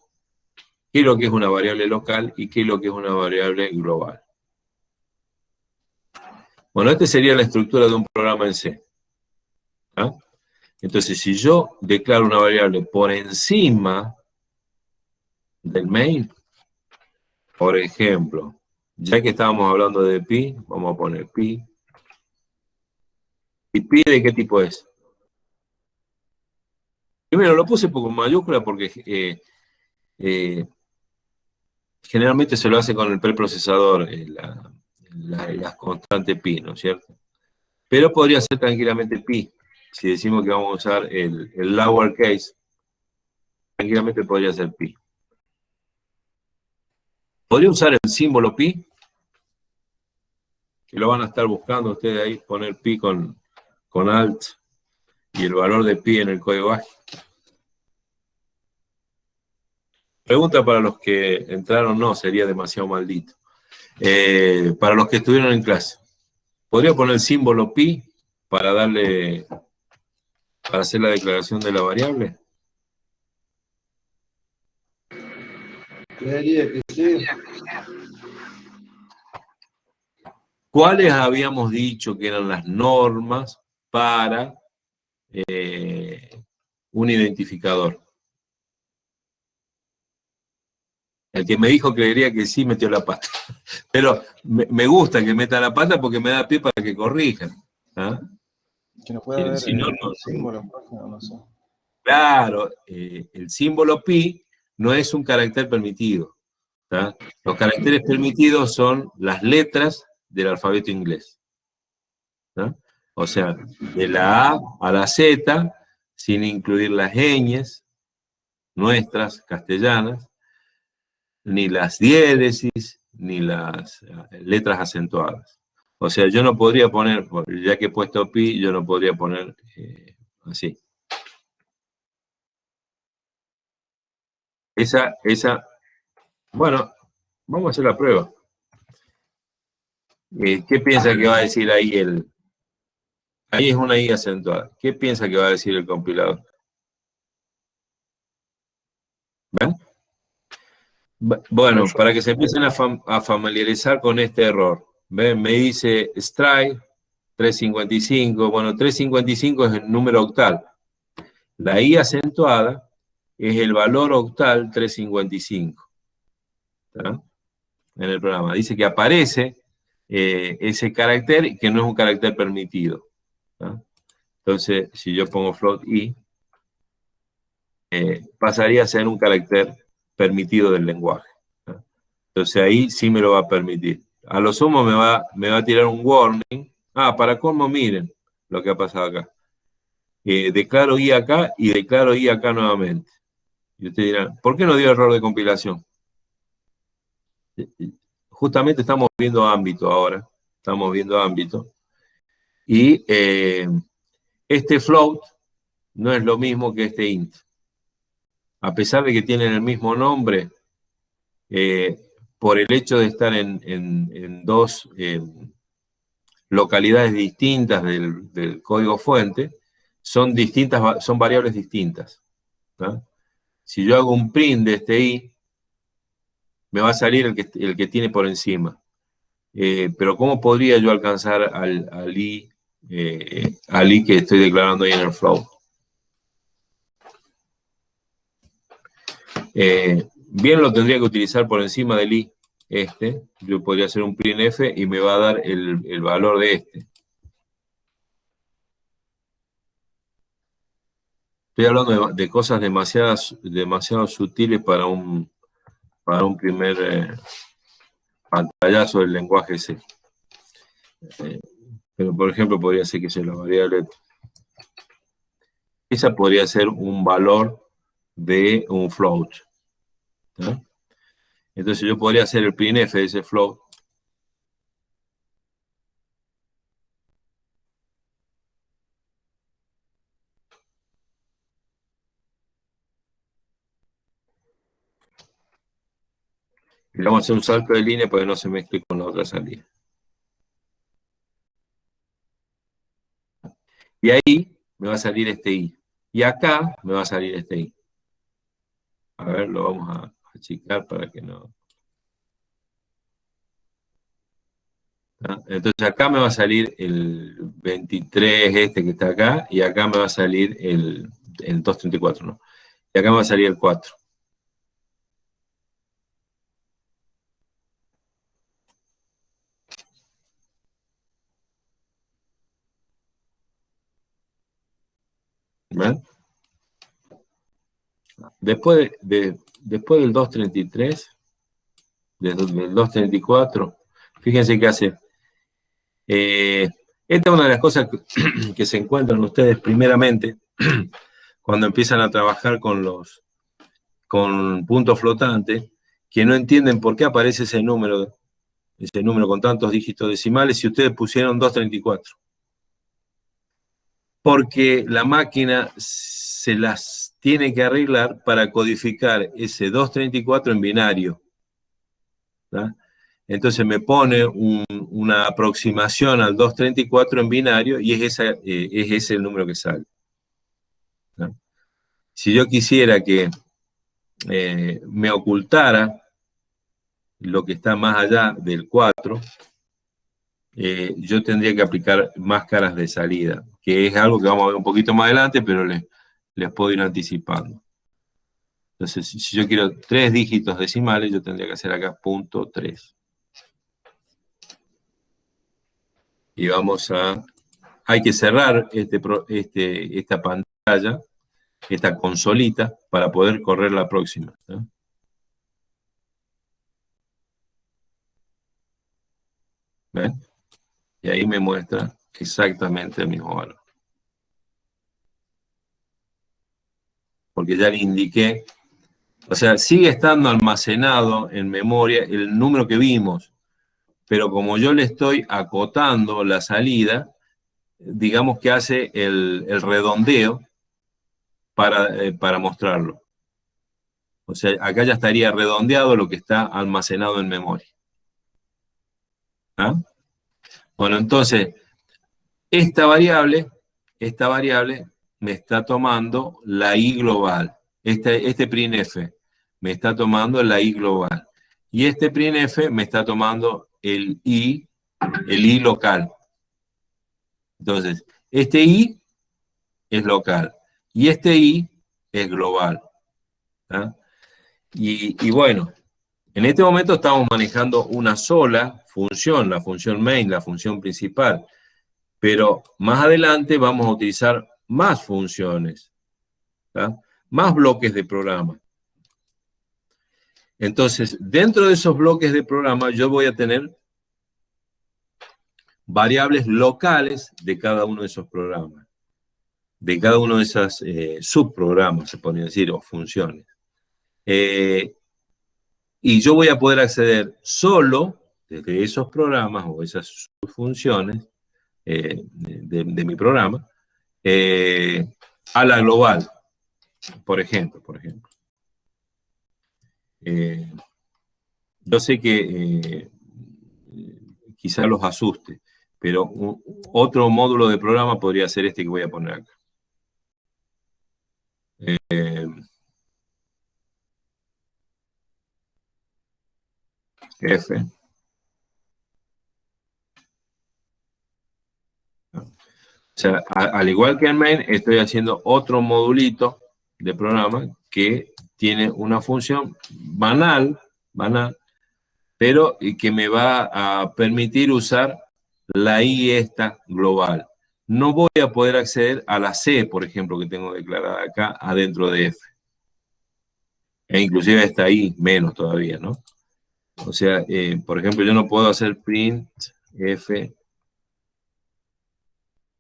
qué es lo que es una variable local y qué es lo que es una variable global. Bueno, esta sería la estructura de un programa en C. ¿Ah? Entonces, si yo declaro una variable por encima del main, por ejemplo, ya que estábamos hablando de pi, vamos a poner pi. ¿Y pi de qué tipo es? Primero, lo puse con mayúscula porque generalmente se lo hace con el preprocesador, las constantes pi, ¿no es cierto? Pero podría ser tranquilamente pi. Si decimos que vamos a usar el lowercase, tranquilamente podría ser pi. Podría usar el símbolo pi, que lo van a estar buscando ustedes ahí, poner pi con alt y el valor de pi en el código ASCII. Pregunta para los que entraron, no, sería demasiado maldito. Para los que estuvieron en clase, ¿podría poner el símbolo pi para hacer la declaración de la variable? Creería que sí. ¿Cuáles habíamos dicho que eran las normas para un identificador? El que me dijo creería que sí metió la pata. Pero me gusta que meta la pata porque me da pie para que corrijan. ¿Ah? Que nos pueda ver Si no, el símbolo, no sé. Claro, el símbolo pi no es un carácter permitido. ¿Tá? Los caracteres permitidos son las letras del alfabeto inglés. ¿Tá? O sea, de la A a la Z, sin incluir las ñes nuestras, castellanas, ni las diéresis, ni las letras acentuadas. O sea, yo no podría poner, ya que he puesto pi, yo no podría poner así. Bueno, vamos a hacer la prueba. ¿Qué piensa que va a decir ahí el... Ahí es una I acentuada. ¿Qué piensa que va a decir el compilador? ¿Ven? Bueno, para que se empiecen a familiarizar con este error. ¿Ven? Me dice strike 355. Bueno, 355 es el número octal. La I acentuada es el valor octal 355. ¿Está? En el programa. Dice que aparece ese carácter y que no es un carácter permitido. ¿Está? Entonces, si yo pongo float I, pasaría a ser un carácter permitido del lenguaje. ¿No? Entonces ahí sí me lo va a permitir. A lo sumo me va a tirar un warning. Para colmo, miren lo que ha pasado acá. Declaro I acá y declaro I acá nuevamente. Y ustedes dirán, ¿por qué no dio error de compilación? Justamente estamos viendo ámbito ahora. Estamos viendo ámbito. Y este float no es lo mismo que este int. A pesar de que tienen el mismo nombre, por el hecho de estar en dos localidades distintas del código fuente, son variables distintas. ¿No? Si yo hago un print de este i, me va a salir el que tiene por encima. Pero ¿cómo podría yo alcanzar al i que estoy declarando ahí en el float? Bien lo tendría que utilizar por encima del i, yo podría hacer un printf y me va a dar el valor de este. Estoy hablando de cosas demasiado sutiles para un primer pantallazo del lenguaje C. Pero por ejemplo podría ser que sea la variable. Esa podría ser un valor de un float. ¿No? Entonces yo podría hacer el printf de ese float. Y vamos a hacer un salto de línea para que no se mezcle con la otra salida. Y ahí me va a salir este i. Y acá me va a salir este i. A ver, lo vamos a achicar para que no... ¿Ah? Entonces acá me va a salir el 23 que está acá, y acá me va a salir el 234, ¿no? Y acá me va a salir el 4. ¿Ven? Después del 233, del 234, fíjense qué hace. Esta es una de las cosas que se encuentran ustedes primeramente cuando empiezan a trabajar con puntos flotantes, que no entienden por qué aparece ese número con tantos dígitos decimales si ustedes pusieron 234. Porque la máquina se las tiene que arreglar para codificar ese 234 en binario. ¿Tá? Entonces me pone una aproximación al 234 en binario y es ese el número que sale. ¿Tá? Si yo quisiera que me ocultara lo que está más allá del 4, yo tendría que aplicar máscaras de salida, que es algo que vamos a ver un poquito más adelante, pero les puedo ir anticipando. Entonces, si yo quiero 3 dígitos decimales, yo tendría que hacer acá .3. Y vamos hay que cerrar esta pantalla, esta consolita, para poder correr la próxima. ¿No? ¿Ven? Y ahí me muestra exactamente el mismo valor. Porque ya le indiqué, o sea, sigue estando almacenado en memoria el número que vimos, pero como yo le estoy acotando la salida, digamos que hace el redondeo para mostrarlo. O sea, acá ya estaría redondeado lo que está almacenado en memoria. ¿Ah? Bueno, entonces, esta variable me está tomando la i global. Este printf me está tomando la i global. Y este printf me está tomando el i local. Entonces, este i es local y este i es global. ¿Ah? Y bueno, en este momento estamos manejando una sola función, la función main, la función principal. Pero más adelante vamos a utilizar más funciones, ¿tá? Más bloques de programa. Entonces, dentro de esos bloques de programa yo voy a tener variables locales de cada uno de esos programas, de cada uno de esos subprogramas, se podría decir, o funciones. Y yo voy a poder acceder solo desde esos programas o esas subfunciones de mi programa a la global, por ejemplo. Yo sé que quizá los asuste, pero otro módulo de programa podría ser este que voy a poner acá. F. O sea, al igual que en main, estoy haciendo otro modulito de programa que tiene una función banal, pero que me va a permitir usar la i esta global. No voy a poder acceder a la C, por ejemplo, que tengo declarada acá adentro de F. E inclusive esta i menos todavía, ¿no? O sea, por ejemplo, yo no puedo hacer print F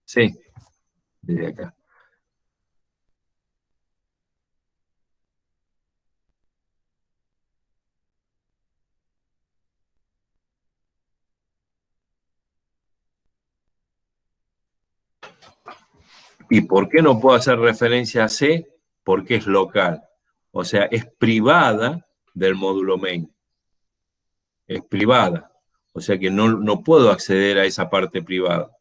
C desde acá. ¿Y por qué no puedo hacer referencia a C? Porque es local. O sea, es privada del módulo main. Es privada. O sea que no puedo acceder a esa parte privada,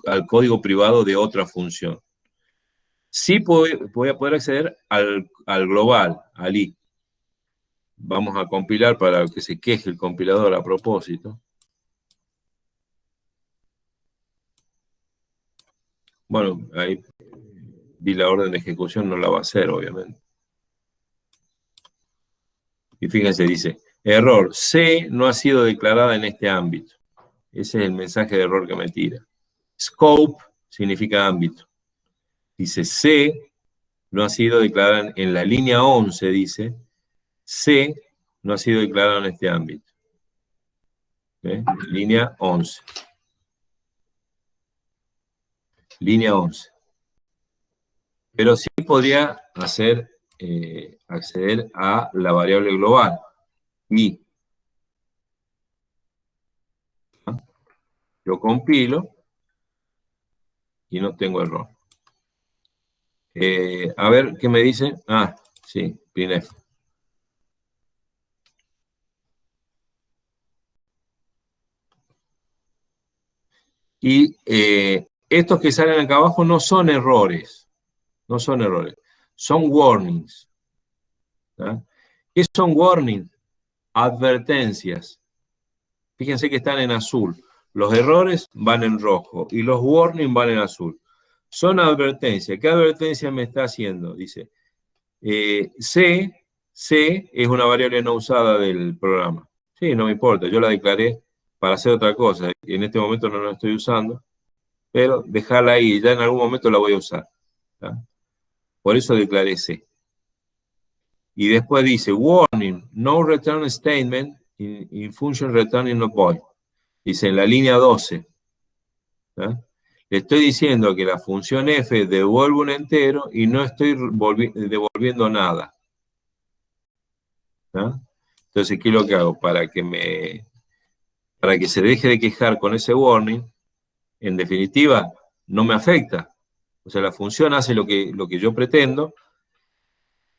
al código privado de otra función. Sí voy a poder acceder al global, al i. Vamos a compilar para que se queje el compilador a propósito. Bueno, ahí vi la orden de ejecución, no la va a hacer, obviamente. Y fíjense, dice, error, C no ha sido declarada en este ámbito. Ese es el mensaje de error que me tira. Scope significa ámbito. Dice, C no ha sido declarada en la línea 11, dice, C no ha sido declarado en este ámbito. ¿Ve? Línea 11. Línea 11. Pero sí podría acceder a la variable global, i. Yo compilo y no tengo error. A ver, ¿qué me dice? Ah, sí, printf. Y estos que salen acá abajo no son errores. No son errores. Son warnings. ¿Tá? ¿Qué son warnings? Advertencias. Fíjense que están en azul. Los errores van en rojo y los warnings van en azul. Son advertencias. ¿Qué advertencia me está haciendo? Dice, C es una variable no usada del programa. Sí, no me importa, yo la declaré para hacer otra cosa. En este momento no la estoy usando, pero dejarla ahí, ya en algún momento la voy a usar. ¿Tá? Por eso declaré C. Y después dice, warning, no return statement in function returning not void. Dice en la línea 12. ¿Tá? Le estoy diciendo que la función f devuelve un entero y no estoy devolviendo nada. ¿Tá? Entonces, ¿qué es lo que hago? Para que se deje de quejar con ese warning, en definitiva, no me afecta. O sea, la función hace lo que yo pretendo,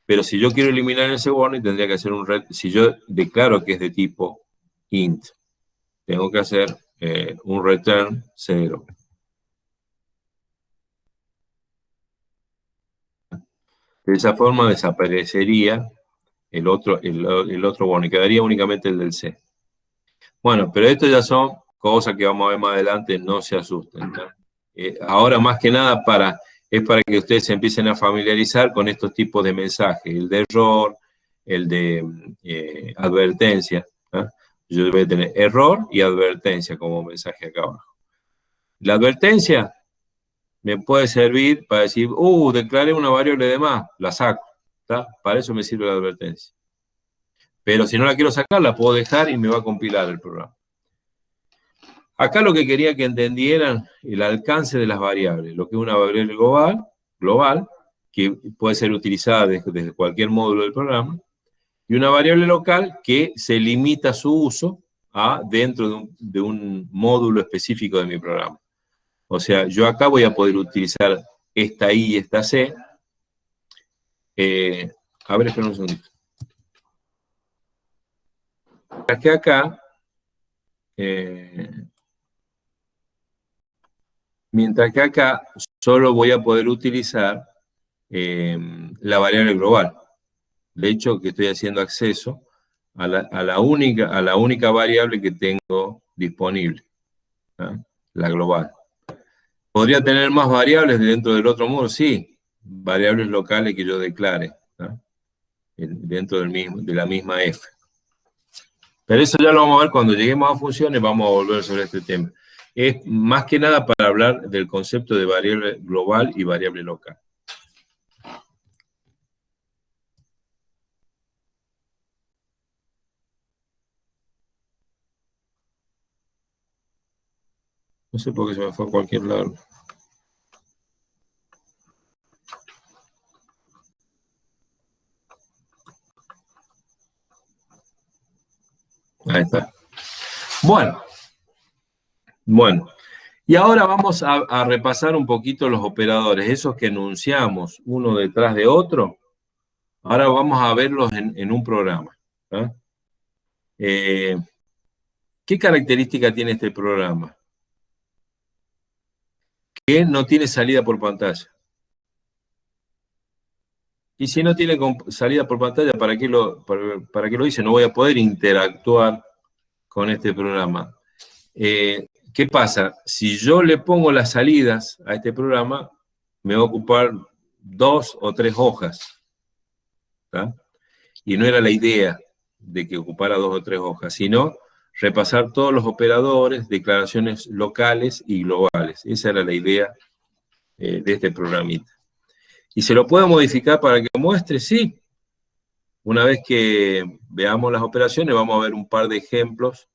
pero si yo quiero eliminar ese warning, tendría que hacer si yo declaro que es de tipo int, tengo que hacer un return 0. De esa forma desaparecería el otro bono y quedaría únicamente el del C. Bueno, pero esto ya son cosas que vamos a ver más adelante, no se asusten, ¿no? Ahora más que nada es para que ustedes se empiecen a familiarizar con estos tipos de mensajes, el de error, el de advertencia, ¿no? Yo voy a tener error y advertencia como mensaje acá abajo. La advertencia me puede servir para decir, declaré una variable de más, la saco, ¿tá? Para eso me sirve la advertencia. Pero si no la quiero sacar, la puedo dejar y me va a compilar el programa. Acá lo que quería que entendieran el alcance de las variables, lo que es una variable global, que puede ser utilizada desde cualquier módulo del programa, y una variable local que se limita su uso a dentro de un módulo específico de mi programa. O sea, yo acá voy a poder utilizar esta I y esta C. A ver, espera un segundito. Mientras que acá, solo voy a poder utilizar la variable global. De hecho, que estoy haciendo acceso a la única variable que tengo disponible, ¿no? La global. ¿Podría tener más variables dentro del otro módulo? Sí, variables locales que yo declare, ¿no? Dentro de la misma F. Pero eso ya lo vamos a ver cuando lleguemos a funciones, vamos a volver sobre este tema. Es más que nada para hablar del concepto de variable global y variable local. No sé por qué se me fue a cualquier lado. Ahí está. Bueno. Y ahora vamos a repasar un poquito los operadores, esos que enunciamos uno detrás de otro. Ahora vamos a verlos en un programa, ¿eh? ¿Qué característica tiene este programa? Que no tiene salida por pantalla. Y si no tiene salida por pantalla, ¿para qué lo hice? No voy a poder interactuar con este programa. ¿Qué pasa? Si yo le pongo las salidas a este programa, me va a ocupar 2 o 3 hojas, ¿tá? Y no era la idea de que ocupara 2 o 3 hojas, sino repasar todos los operadores, declaraciones locales y globales. Esa era la idea de este programita. ¿Y se lo puedo modificar para que muestre? Sí. Una vez que veamos las operaciones, vamos a ver un par de ejemplos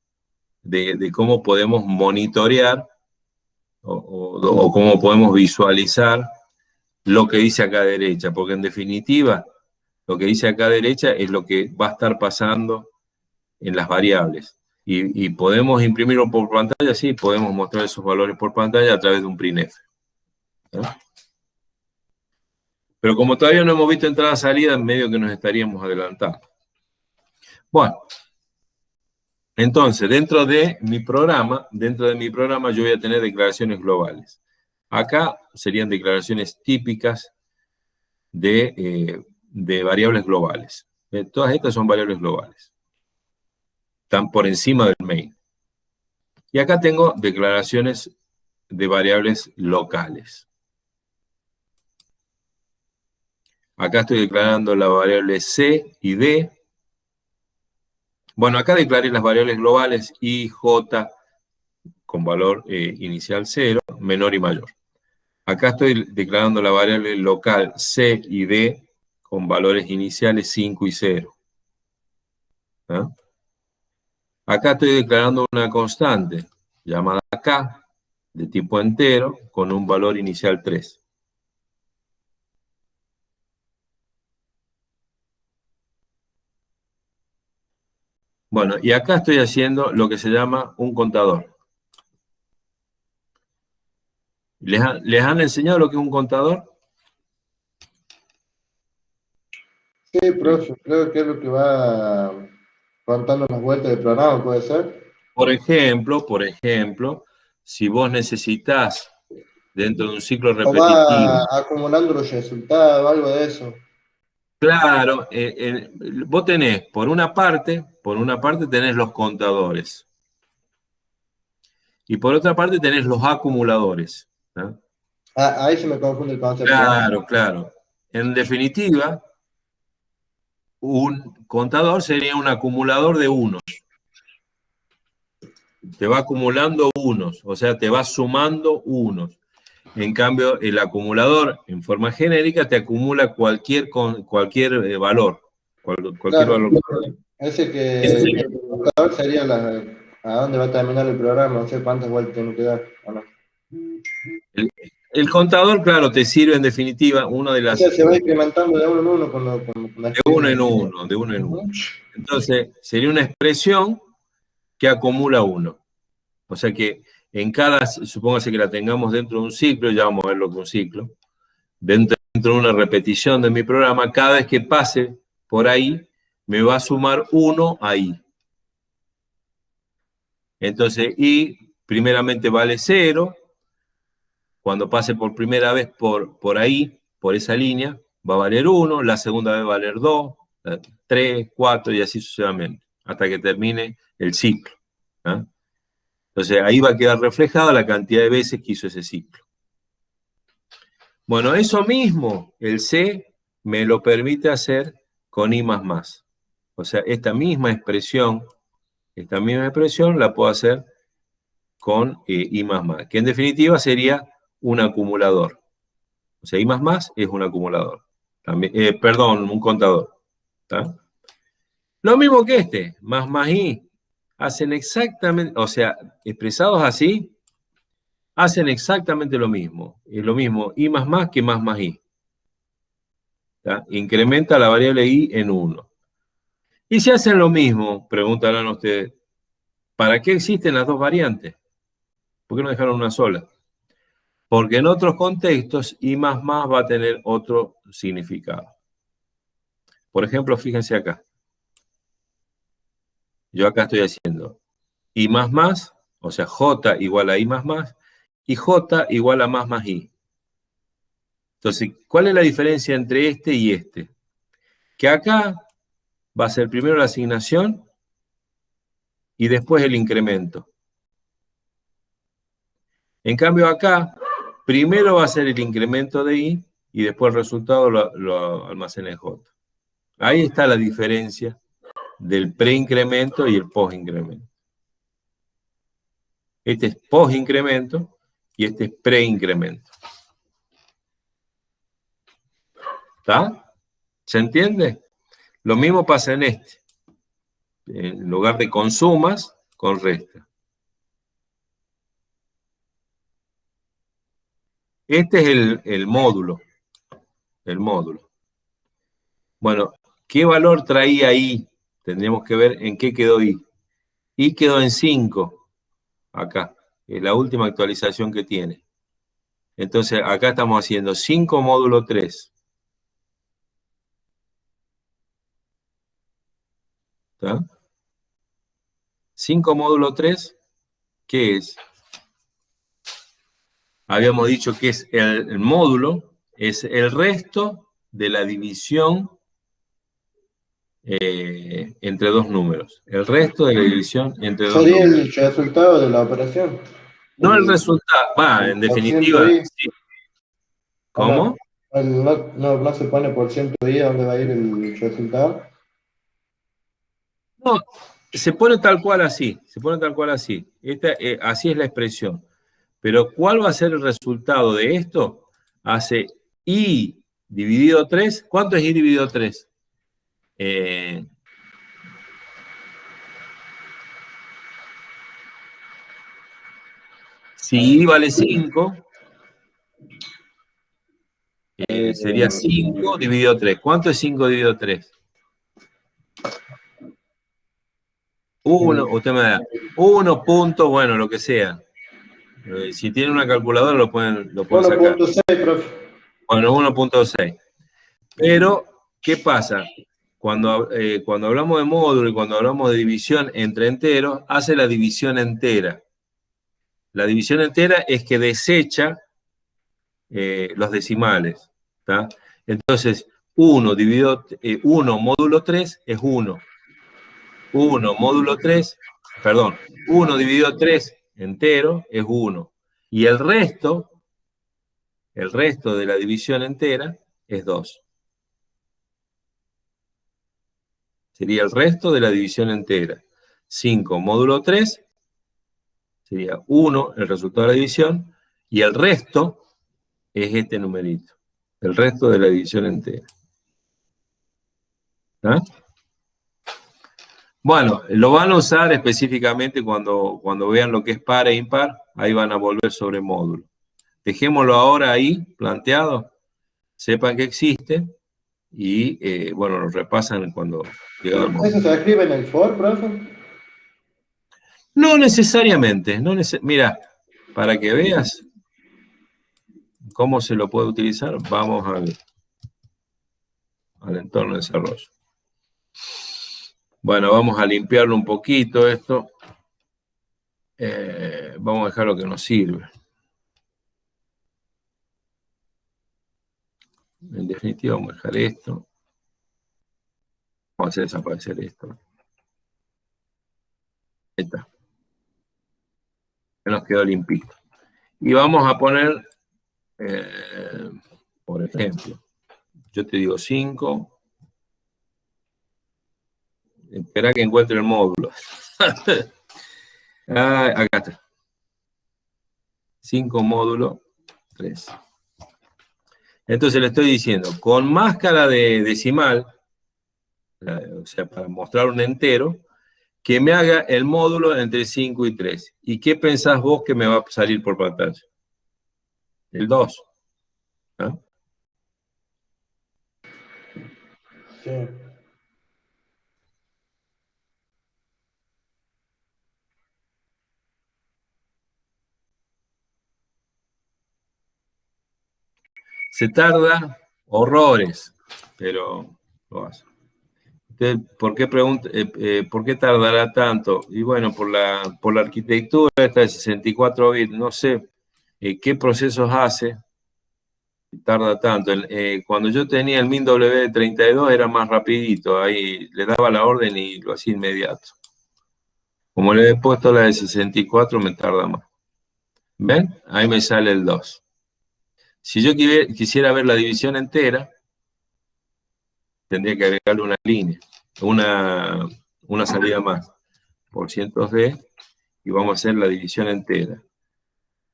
de cómo podemos monitorear o cómo podemos visualizar lo que dice acá a derecha, porque en definitiva, lo que dice acá a derecha es lo que va a estar pasando en las variables. Y podemos imprimirlo por pantalla, sí, podemos mostrar esos valores por pantalla a través de un printf, ¿no? Pero como todavía no hemos visto entrada-salida, en medio que nos estaríamos adelantando. Bueno, entonces, dentro de mi programa yo voy a tener declaraciones globales. Acá serían declaraciones típicas de variables globales. Todas estas son variables globales. Están por encima del main. Y acá tengo declaraciones de variables locales. Acá estoy declarando la variable C y D. Bueno, acá declaré las variables globales I, J, con valor inicial 0, menor y mayor. Acá estoy declarando la variable local C y D con valores iniciales 5 y 0. ¿Ah? Acá estoy declarando una constante llamada K, de tipo entero, con un valor inicial 3. Bueno, y acá estoy haciendo lo que se llama un contador. ¿Les han enseñado lo que es un contador? Sí, profe, creo que es lo que va contando las vueltas del programa, ¿puede ser? Por ejemplo, si vos necesitas dentro de un ciclo O repetitivo, va acumulando los resultados, algo de eso. claro, vos tenés, por una parte tenés los contadores. Y por otra parte tenés los acumuladores, ¿no? Ah, ahí se me confunde el concepto. Claro. En definitiva, un contador sería un acumulador de unos. Te va acumulando unos, o sea, te va sumando unos. En cambio, el acumulador, en forma genérica, te acumula cualquier valor. Cualquier Claro, valor. ese que el contador sería a dónde va a terminar el programa, no sé cuántas vueltas tengo que dar. ¿O no? El contador, claro, te sirve en definitiva una de O las... sea, se va incrementando de uno en uno con la De uno en uno. Entonces, sería una expresión que acumula uno. O sea que en cada, supóngase que la tengamos dentro de un ciclo, ya vamos a ver lo que es un ciclo, dentro de una repetición de mi programa, cada vez que pase por ahí, me va a sumar uno ahí. Entonces, y primeramente vale 0, cuando pase por primera vez por ahí, por esa línea, va a valer 1, la segunda vez va a valer 2, 3, 4 y así sucesivamente, hasta que termine el ciclo. ¿Ah? Entonces ahí va a quedar reflejada la cantidad de veces que hizo ese ciclo. Bueno, eso mismo el C me lo permite hacer con I++. O sea, esta misma expresión la puedo hacer con I++, que en definitiva sería un acumulador. O sea, I++ es un acumulador. También, perdón, un contador. ¿Tá? Lo mismo que este, más I, hacen exactamente, o sea, expresados así, hacen exactamente lo mismo. Es lo mismo I++ que más I. ¿Tá? Incrementa la variable I en 1. Y si hacen lo mismo, preguntarán ustedes, ¿para qué existen las dos variantes? ¿Por qué no dejaron una sola? Porque en otros contextos I++ va a tener otro significado. Por ejemplo, fíjense acá. Yo acá estoy haciendo I++, o sea, J igual a I++, y J igual a más I. Entonces, ¿cuál es la diferencia entre este y este? Que acá va a ser primero la asignación y después el incremento. En cambio acá, primero va a ser el incremento de I y después el resultado lo almacena en J. Ahí está la diferencia del preincremento y el postincremento. Este es postincremento y este es preincremento. ¿Está? ¿Se entiende? Lo mismo pasa en este. En lugar de con sumas, con resta. Este es el módulo. El módulo. Bueno, ¿qué valor traía I? Tendríamos que ver en qué quedó I. I quedó en 5. Acá. Es la última actualización que tiene. Entonces, acá estamos haciendo 5 módulo 3. ¿Está? 5 módulo 3, ¿qué es? Habíamos dicho que es el módulo, es el resto de la división entre dos números. El resto de la división entre dos Sería números. el resultado de la operación. No el resultado, va, en definitiva, sí. ¿Cómo? No se pone por ciento de I a dónde va a ir el resultado. No, se pone tal cual así, así es la expresión. Pero ¿cuál va a ser el resultado de esto? Hace I dividido 3. ¿Cuánto es I dividido 3? Si I vale 5, sería 5 dividido 3. ¿Cuánto es 5 dividido 3? 1, usted me da 1 punto, bueno, lo que sea. Si tiene una calculadora lo pueden sacar. 1.6, profe. Bueno, 1.6. Pero, ¿qué pasa? cuando hablamos de módulo y cuando hablamos de división entre enteros, hace la división entera. La división entera es que desecha los decimales, ¿tá? Entonces, 1 módulo 3 es 1. 1 módulo 3, perdón, 1 dividido 3 entero es 1. Y el resto de la división entera es 2. Sería el resto de la división entera. 5 módulo 3 sería 1 el resultado de la división, y el resto es este numerito, el resto de la división entera. ¿Ah? Bueno, lo van a usar específicamente cuando vean lo que es par e impar, ahí van a volver sobre módulo. Dejémoslo ahora ahí, planteado, sepan que existe, y bueno, lo repasan cuando llega el módulo. ¿Eso se escribe en el for, profe? No necesariamente, mira, para que veas cómo se lo puede utilizar, vamos al entorno de desarrollo. Bueno, vamos a limpiarlo un poquito esto. Vamos a dejar lo que nos sirve. En definitiva, vamos a dejar esto. Vamos a hacer desaparecer esto. Ahí está. Ya nos quedó limpito. Y vamos a poner, por ejemplo, yo te digo 5. Espera que encuentre el módulo. Acá está. 5 módulo 3. Entonces le estoy diciendo, con máscara de decimal, o sea, para mostrar un entero, que me haga el módulo entre 5 y 3. ¿Y qué pensás vos que me va a salir por pantalla? El 2. ¿Ah? Sí. Se tarda horrores, pero lo hace. Usted, ¿por qué tardará tanto? Y bueno, por la arquitectura esta de 64 bits, no sé qué procesos hace, tarda tanto. Cuando yo tenía el MinW32 era más rapidito, ahí le daba la orden y lo hacía inmediato. Como le he puesto la de 64 me tarda más. ¿Ven? Ahí me sale el 2. Si yo quisiera ver la división entera, tendría que agregarle una línea, una salida más, por cientos de, y vamos a hacer la división entera.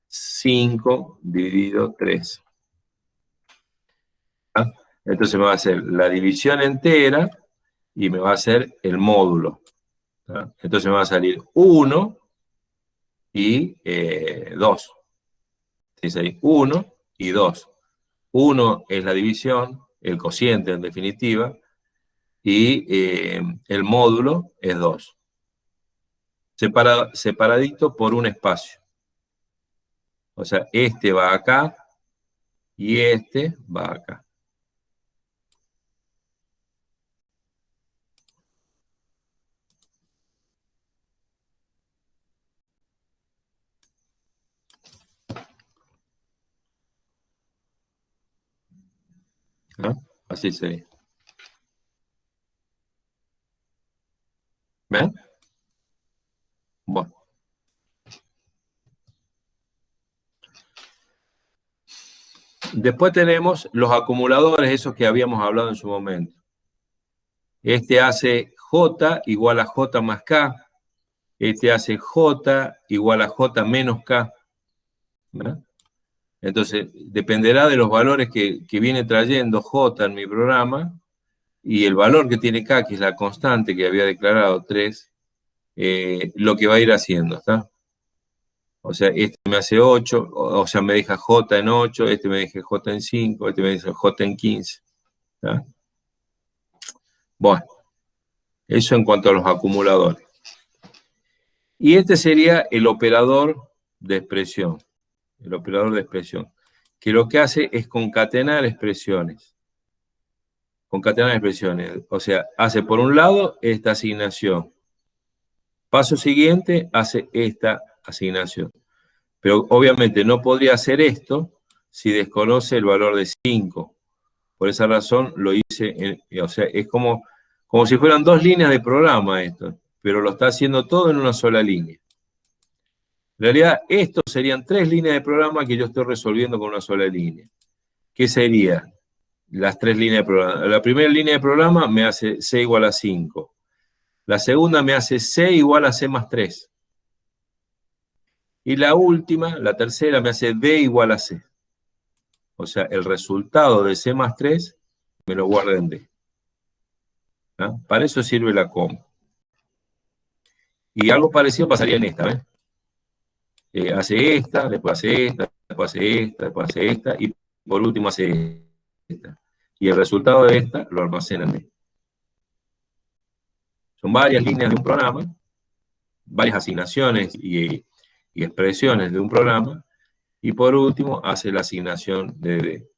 5 dividido 3. ¿Ah? Entonces me va a hacer la división entera y me va a hacer el módulo. ¿Ah? Entonces me va a salir 1 y 2. Dice ahí 1 y 2. 1 es la división, el cociente en definitiva, y el módulo es 2. Separadito por un espacio. O sea, este va acá y este va acá. ¿Ah? Así sería. ¿Ven? Bueno. Después tenemos los acumuladores, esos que habíamos hablado en su momento. Este hace J igual a J más K. Este hace J igual a J menos K. ¿Verdad? Entonces, dependerá de los valores que viene trayendo J en mi programa, y el valor que tiene K, que es la constante que había declarado 3, lo que va a ir haciendo, ¿está? O sea, este me hace 8, o sea, me deja J en 8, este me deja J en 5, este me deja J en 15. ¿Está? Bueno, eso en cuanto a los acumuladores. Y este sería el operador de expresión. El operador de expresión, que lo que hace es concatenar expresiones. concatenar expresiones. O sea, hace por un lado esta asignación. Paso siguiente, hace esta asignación. Pero obviamente no podría hacer esto si desconoce el valor de 5. Por esa razón lo hice, o sea, es como si fueran 2 líneas de programa esto, pero lo está haciendo todo en una sola línea. En realidad, estos serían 3 líneas de programa que yo estoy resolviendo con una sola línea. ¿Qué serían las 3 líneas de programa? La primera línea de programa me hace C igual a 5. La segunda me hace C igual a C más 3. Y la última, la tercera, me hace D igual a C. O sea, el resultado de C más 3 me lo guarda en D. ¿Ah? Para eso sirve la coma. Y algo parecido pasaría en esta, ¿ves? Hace esta, después hace esta, después hace esta, después hace esta, y por último hace esta. Y el resultado de esta lo almacena en D. Son varias líneas de un programa, varias asignaciones y expresiones de un programa, y por último hace la asignación de D,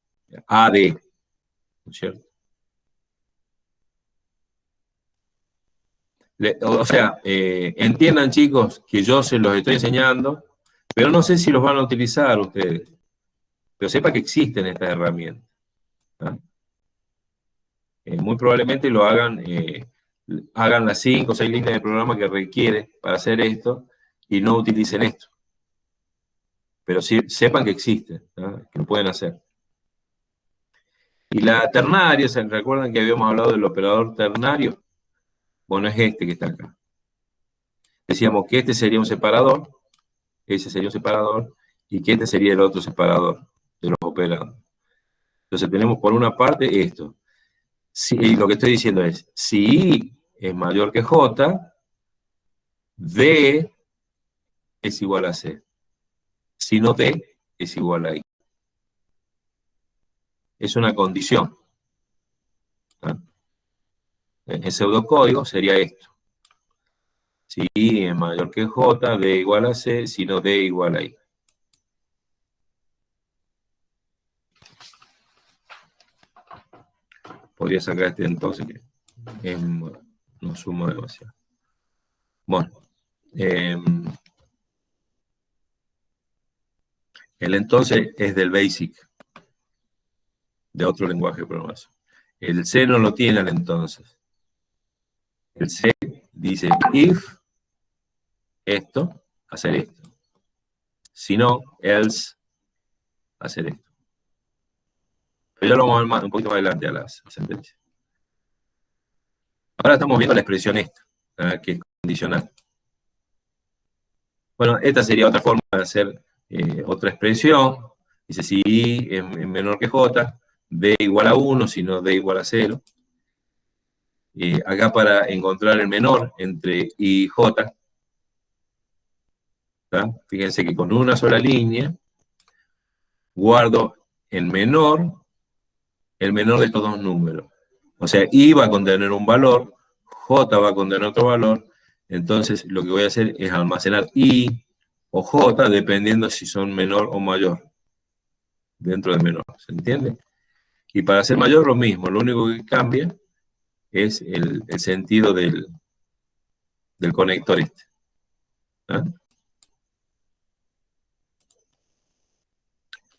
AD, ¿no es cierto? O sea, entiendan, chicos, que yo se los estoy enseñando, pero no sé si los van a utilizar ustedes. Pero sepa que existen estas herramientas. ¿Ah? Muy probablemente lo hagan las 5 o 6 líneas de programa que requiere para hacer esto y no utilicen esto. Pero sí, sepan que existen, ¿no? Que lo pueden hacer. Y la ternaria, ¿se recuerdan que habíamos hablado del operador ternario? Bueno, es este que está acá. Decíamos que este sería un separador, ese sería un separador, y que este sería el otro separador de los operandos. Entonces tenemos por una parte esto. Y lo que estoy diciendo es, si I es mayor que J, D es igual a C. Si no, D es igual a I. Es una condición. ¿Ah? En pseudocódigo sería esto. Si I es mayor que J, D igual a C, si no, D igual a I. Podría sacar este entonces que no sumo demasiado. Bueno. El entonces es del BASIC, de otro lenguaje de programación. El C no lo tiene el entonces. El C dice if esto, hacer esto. Si no, else, hacer esto. Pero ya lo vamos a ver un poquito más adelante a las sentencias. Ahora estamos viendo la expresión esta, que es condicional. Bueno, esta sería otra forma de hacer otra expresión. Dice si I es menor que J, D igual a 1, si no D igual a 0. Acá para encontrar el menor entre I y J, ¿tá? Fíjense que con una sola línea guardo el menor de estos dos números. O sea, I va a contener un valor, J va a contener otro valor, entonces lo que voy a hacer es almacenar I o J dependiendo si son menor o mayor, dentro de menor, ¿se entiende? Y para hacer mayor lo mismo, lo único que cambia es el sentido del conector este. ¿Ah?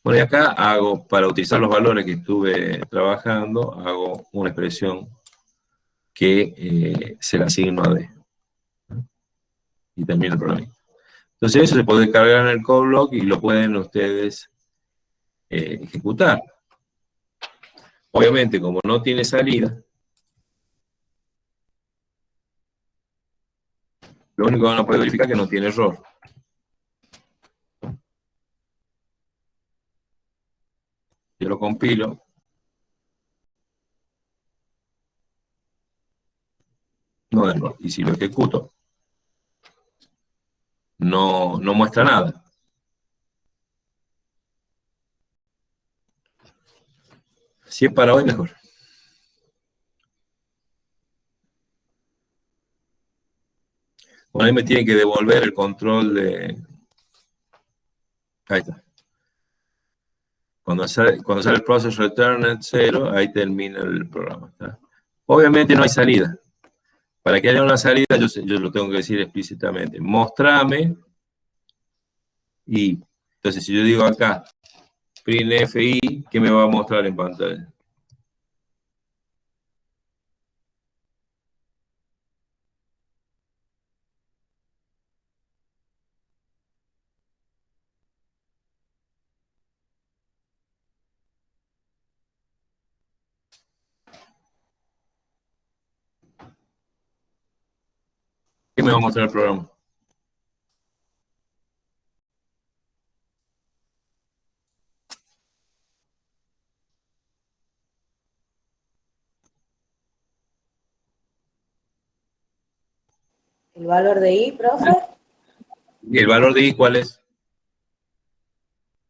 Bueno, y acá hago, para utilizar los valores que estuve trabajando, hago una expresión que se la asigno a D. ¿No? Y también el programa. Entonces eso se puede cargar en el code block y lo pueden ustedes ejecutar. Obviamente, como no tiene salida, lo único que van a poder verificar es que no tiene error. Yo lo compilo. No da error. Y si lo ejecuto, no muestra nada. Si es para hoy, mejor. Bueno, ahí me tiene que devolver el control de... Ahí está. Cuando sale el process return 0, ahí termina el programa. ¿Está? Obviamente no hay salida. Para que haya una salida, yo lo tengo que decir explícitamente. Mostrame y. Entonces, si yo digo acá, printf i, ¿qué me va a mostrar en pantalla? ¿Qué me va a mostrar el programa? ¿El valor de i, profe? ¿Y el valor de i cuál es?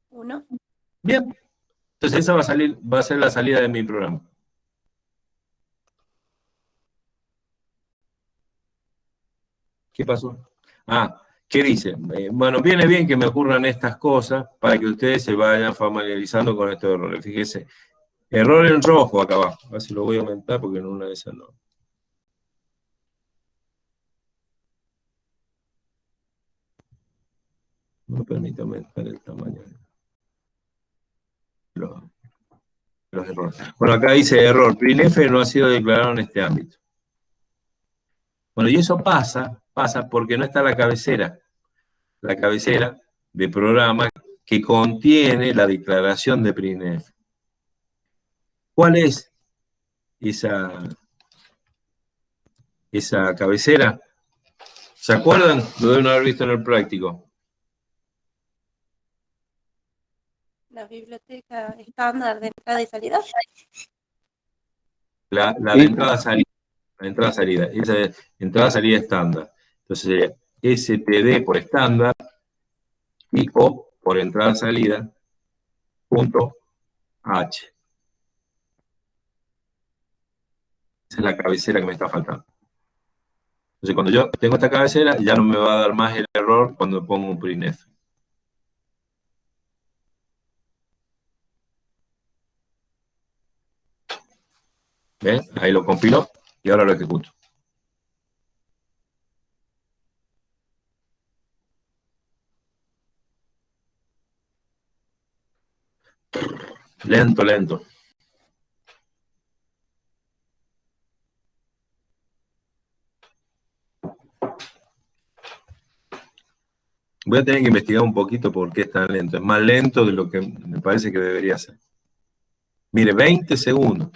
1. Bien. Entonces esa va a ser la salida de mi programa. ¿Qué pasó? Ah, ¿qué dice? Bueno, viene bien que me ocurran estas cosas para que ustedes se vayan familiarizando con estos errores. Fíjese, error en rojo acá abajo. A ver si lo voy a aumentar porque en una de esas no. No me permite aumentar el tamaño de los errores. Bueno, acá dice error. printf no ha sido declarado en este ámbito. Bueno, y eso pasa porque no está la cabecera de programa que contiene la declaración de printf. ¿Cuál es esa cabecera? ¿Se acuerdan? Lo deben haber visto en el práctico. La biblioteca estándar de entrada y salida. La de entrada-salida. La entrada-salida. Esa es entrada-salida estándar. Entonces sería std por estándar y o por entrada-salida punto h. Esa es la cabecera que me está faltando. Entonces cuando yo tengo esta cabecera ya no me va a dar más el error cuando pongo un printf. ¿Ven? Ahí lo compilo y ahora lo ejecuto. Lento, lento. Voy a tener que investigar un poquito por qué es tan lento. Es más lento de lo que me parece que debería ser. Mire, 20 segundos.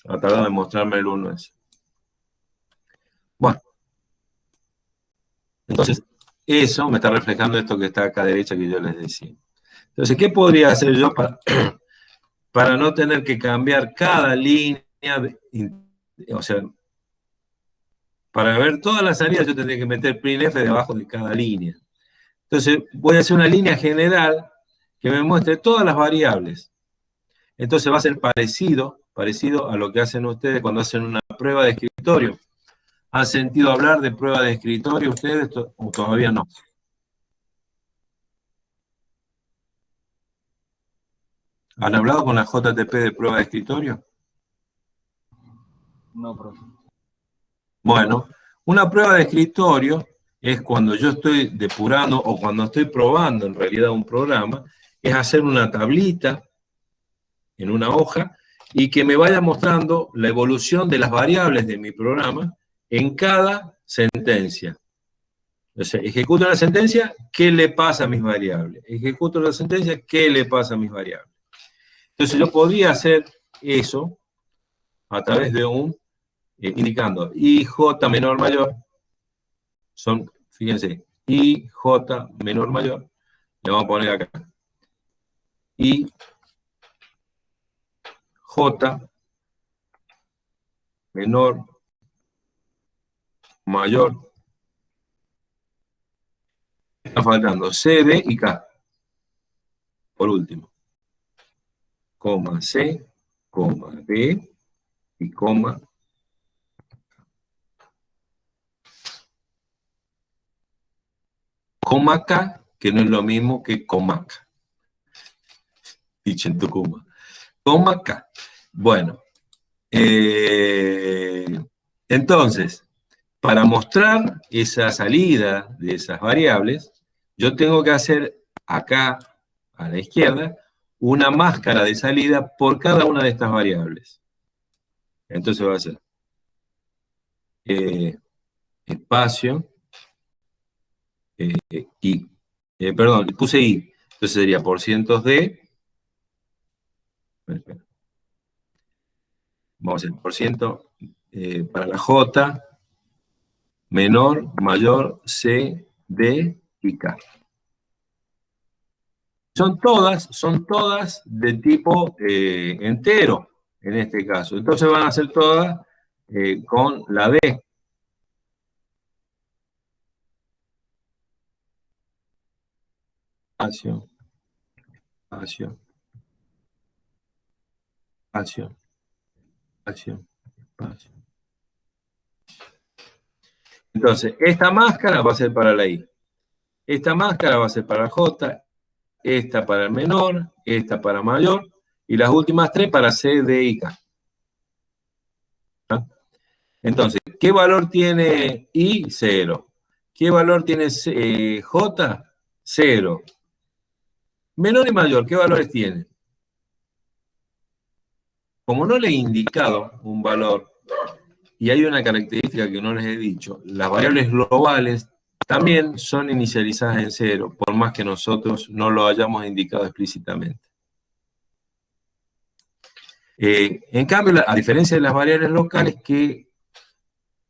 Ha tardado en mostrarme el 1 ese. Bueno. Entonces, eso me está reflejando esto que está acá a derecha que yo les decía. Entonces, ¿qué podría hacer yo para no tener que cambiar cada línea? O sea, para ver todas las salidas yo tendría que meter printf debajo de cada línea. Entonces, voy a hacer una línea general que me muestre todas las variables. Entonces va a ser parecido a lo que hacen ustedes cuando hacen una prueba de escritorio. ¿Han sentido hablar de prueba de escritorio ustedes o todavía no? ¿Han hablado con la JTP de prueba de escritorio? No, profe. Bueno, una prueba de escritorio es cuando yo estoy depurando o cuando estoy probando en realidad un programa, es hacer una tablita en una hoja y que me vaya mostrando la evolución de las variables de mi programa en cada sentencia. Entonces, ejecuto la sentencia, ¿qué le pasa a mis variables? Ejecuto la sentencia, ¿qué le pasa a mis variables? Entonces, yo podría hacer eso a través de indicando IJ menor mayor, fíjense, IJ menor mayor, le vamos a poner acá, IJ menor mayor, está faltando C, D y K. Por último, coma C, coma D y coma K, que no es lo mismo que coma K. dicho en Tucumán. Coma K. Bueno, entonces, para mostrar esa salida de esas variables, yo tengo que hacer acá, a la izquierda, una máscara de salida por cada una de estas variables. Entonces va a ser espacio, I. Perdón, puse I. Entonces sería %D. Vamos a hacer % para la J, menor, mayor, C, D y K. Son todas de tipo entero, en este caso. Entonces van a ser todas con la D. Espacio, espacio, espacio, espacio, espacio. Entonces, esta máscara va a ser para la I. Esta máscara va a ser para la J, esta para el menor, esta para mayor, y las últimas 3 para C, D y K. ¿Ah? Entonces, ¿qué valor tiene I? 0. ¿Qué valor tiene J? 0. Menor y mayor, ¿qué valores tiene? Como no le he indicado un valor, y hay una característica que no les he dicho, las variables globales también son inicializadas en 0, por más que nosotros no lo hayamos indicado explícitamente. En cambio, a diferencia de las variables locales, que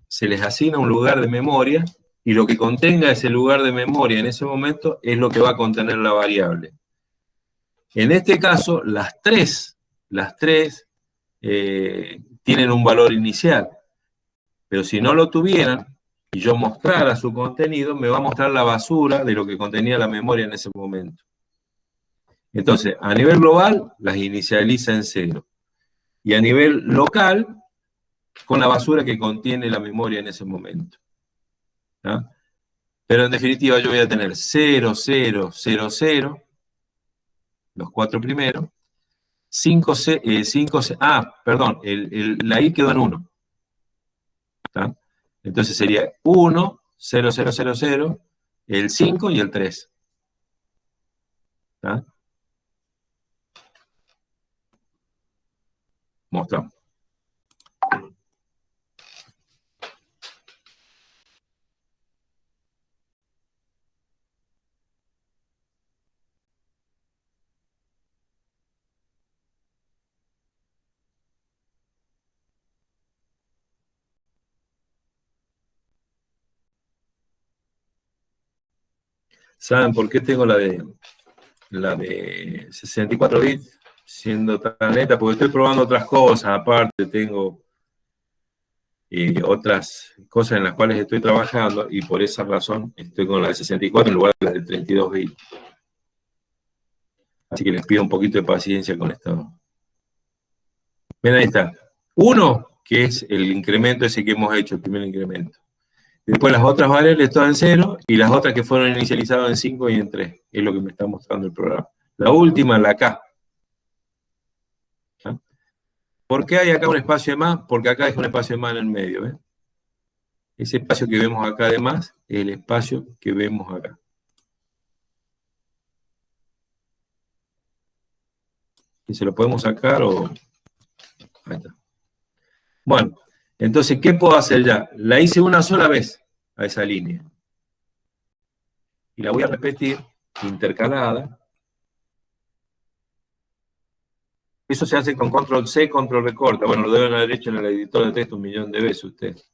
se les asigna un lugar de memoria, y lo que contenga ese lugar de memoria en ese momento es lo que va a contener la variable. En este caso, las tres tienen un valor inicial, pero si no lo tuvieran, y yo mostrara su contenido, me va a mostrar la basura de lo que contenía la memoria en ese momento. Entonces, a nivel global, las inicializa en 0. Y a nivel local, con la basura que contiene la memoria en ese momento. ¿Ah? Pero en definitiva yo voy a tener 0, 0, 0, 0, los 4 primeros, 5, 5, perdón, la I quedó en 1. ¿Tá? Entonces sería 1, 0, 0, 0, 0, el 5 y el 3. ¿Tá? Mostramos. ¿Saben por qué tengo la de 64 bits siendo tan lenta? Porque estoy probando otras cosas, aparte tengo otras cosas en las cuales estoy trabajando, y por esa razón estoy con la de 64 en lugar de la de 32 bits. Así que les pido un poquito de paciencia con esto. Ven, ahí está. 1, que es el incremento ese que hemos hecho, el primer incremento. Después las otras variables todas en 0, y las otras que fueron inicializadas en 5 y en 3. Es lo que me está mostrando el programa. La última, la K. ¿Ah? ¿Por qué hay acá un espacio de más? Porque acá hay un espacio de más en el medio. ¿Ves? Ese espacio que vemos acá de más es el espacio que vemos acá. ¿Y se lo podemos sacar o...? Ahí está. Bueno, entonces, ¿qué puedo hacer ya? La hice una sola vez a esa línea. Y la voy a repetir intercalada. Eso se hace con control C, control recorta. Bueno, lo deben haber hecho en el editor de texto 1.000.000 de veces ustedes.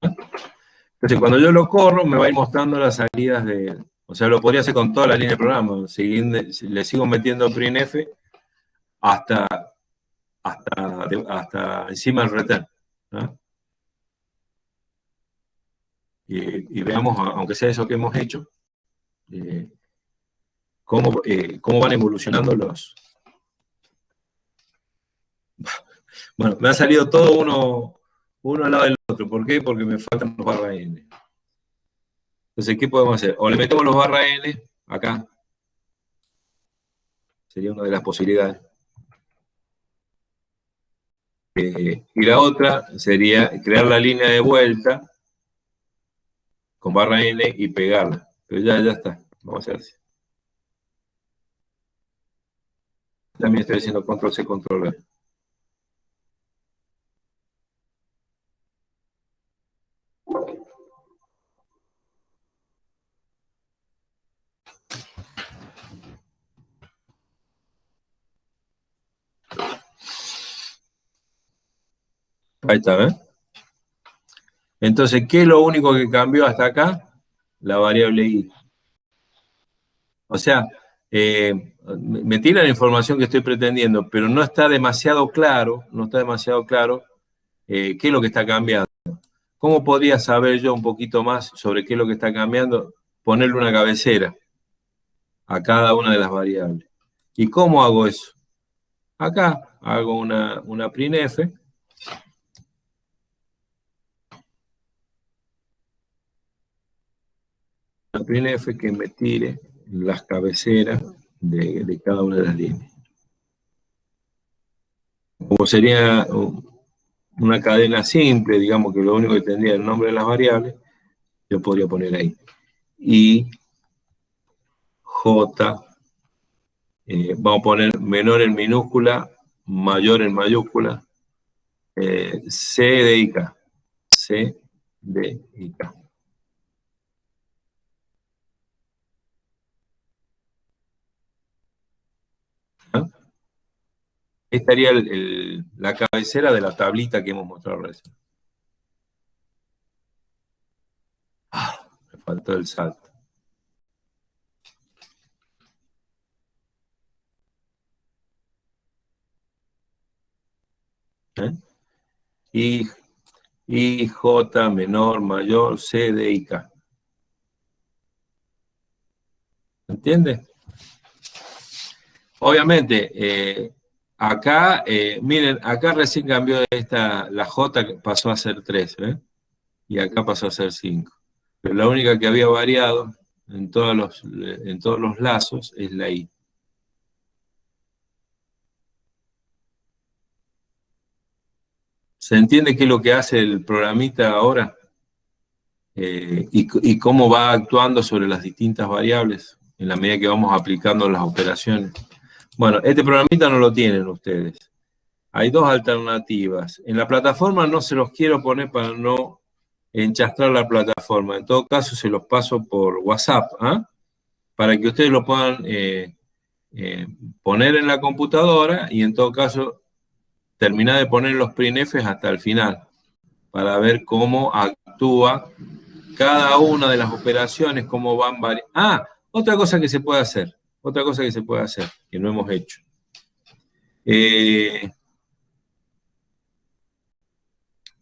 Entonces, cuando yo lo corro, me va a ir mostrando las salidas de... O sea, lo podría hacer con toda la línea de programa. Le sigo metiendo printf hasta encima del return. ¿No? Y veamos, aunque sea eso que hemos hecho, cómo van evolucionando los... Bueno, me ha salido todo uno al lado del otro. ¿Por qué? Porque me faltan los barra n. Entonces, ¿qué podemos hacer? O le metemos los barra n acá. Sería una de las posibilidades. Y la otra sería crear la línea de vuelta con barra n y pegarla. Pero ya está. Vamos a hacer así. También estoy haciendo control C, control V. Ahí está, ¿ves? Entonces, ¿qué es lo único que cambió hasta acá? La variable i. O sea, me tira la información que estoy pretendiendo, pero no está demasiado claro, qué es lo que está cambiando. ¿Cómo podría saber yo un poquito más sobre qué es lo que está cambiando? Ponerle una cabecera a cada una de las variables. ¿Y cómo hago eso? Acá hago una printf. Una printf que me tire las cabeceras de cada una de las líneas. Como sería una cadena simple, digamos que lo único que tendría el nombre de las variables, yo podría poner ahí. I, J, vamos a poner menor en minúscula, mayor en mayúscula, C, D y K. C, D y K. ¿Ah? Esta estaría la cabecera de la tablita que hemos mostrado recién. Me faltó el salto. I, J, menor, mayor, C, D y K. ¿Entiendes? Obviamente, acá, miren, acá recién cambió la J, pasó a ser 3, ¿eh? Y acá pasó a ser 5. Pero la única que había variado en todos los lazos es la I. ¿Se entiende qué es lo que hace el programita ahora? Y cómo va actuando sobre las distintas variables en la medida que vamos aplicando las operaciones. Bueno, este programita no lo tienen ustedes. Hay dos alternativas. En la plataforma no se los quiero poner para no enchastrar la plataforma. En todo caso, se los paso por WhatsApp, ¿ah? Para que ustedes lo puedan poner en la computadora y en todo caso terminar de poner los printfs hasta el final para ver cómo actúa cada una de las operaciones, cómo van variando. Ah, otra cosa que se puede hacer, que no hemos hecho.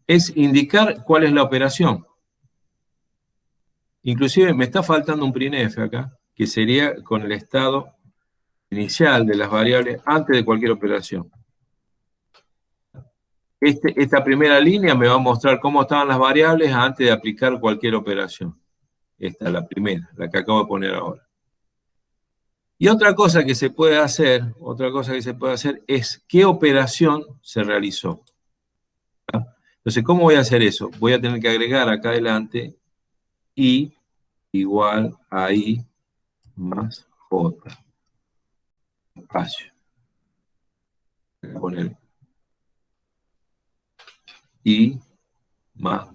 Es indicar cuál es la operación. Inclusive me está faltando un printf acá, que sería con el estado inicial de las variables antes de cualquier operación. Esta primera línea me va a mostrar cómo estaban las variables antes de aplicar cualquier operación. Esta es la primera, la que acabo de poner ahora. Y otra cosa que se puede hacer, es qué operación se realizó. Entonces, ¿cómo voy a hacer eso? Voy a tener que agregar acá adelante I igual a I más J. Espacio. Voy a poner I más.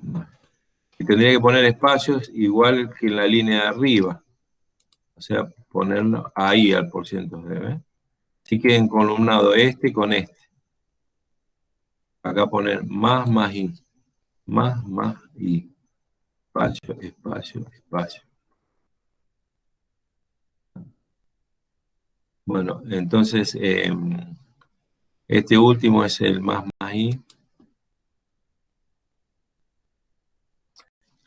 Y tendría que poner espacios igual que en la línea de arriba. O sea, ponerlo ahí al porciento de. Así que encolumnado este con este. Acá poner más I. Más I. Espacio. Bueno, entonces este último es el más I.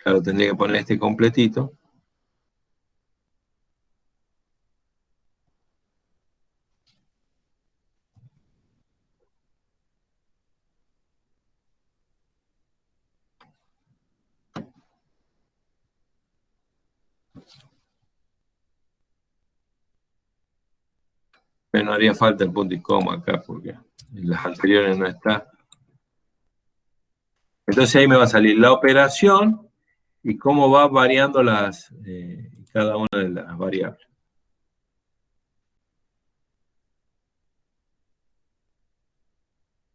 Claro, tendría que poner este completito. No haría falta el punto y coma acá porque en las anteriores no está. Entonces ahí me va a salir la operación y cómo va variando cada una de las variables.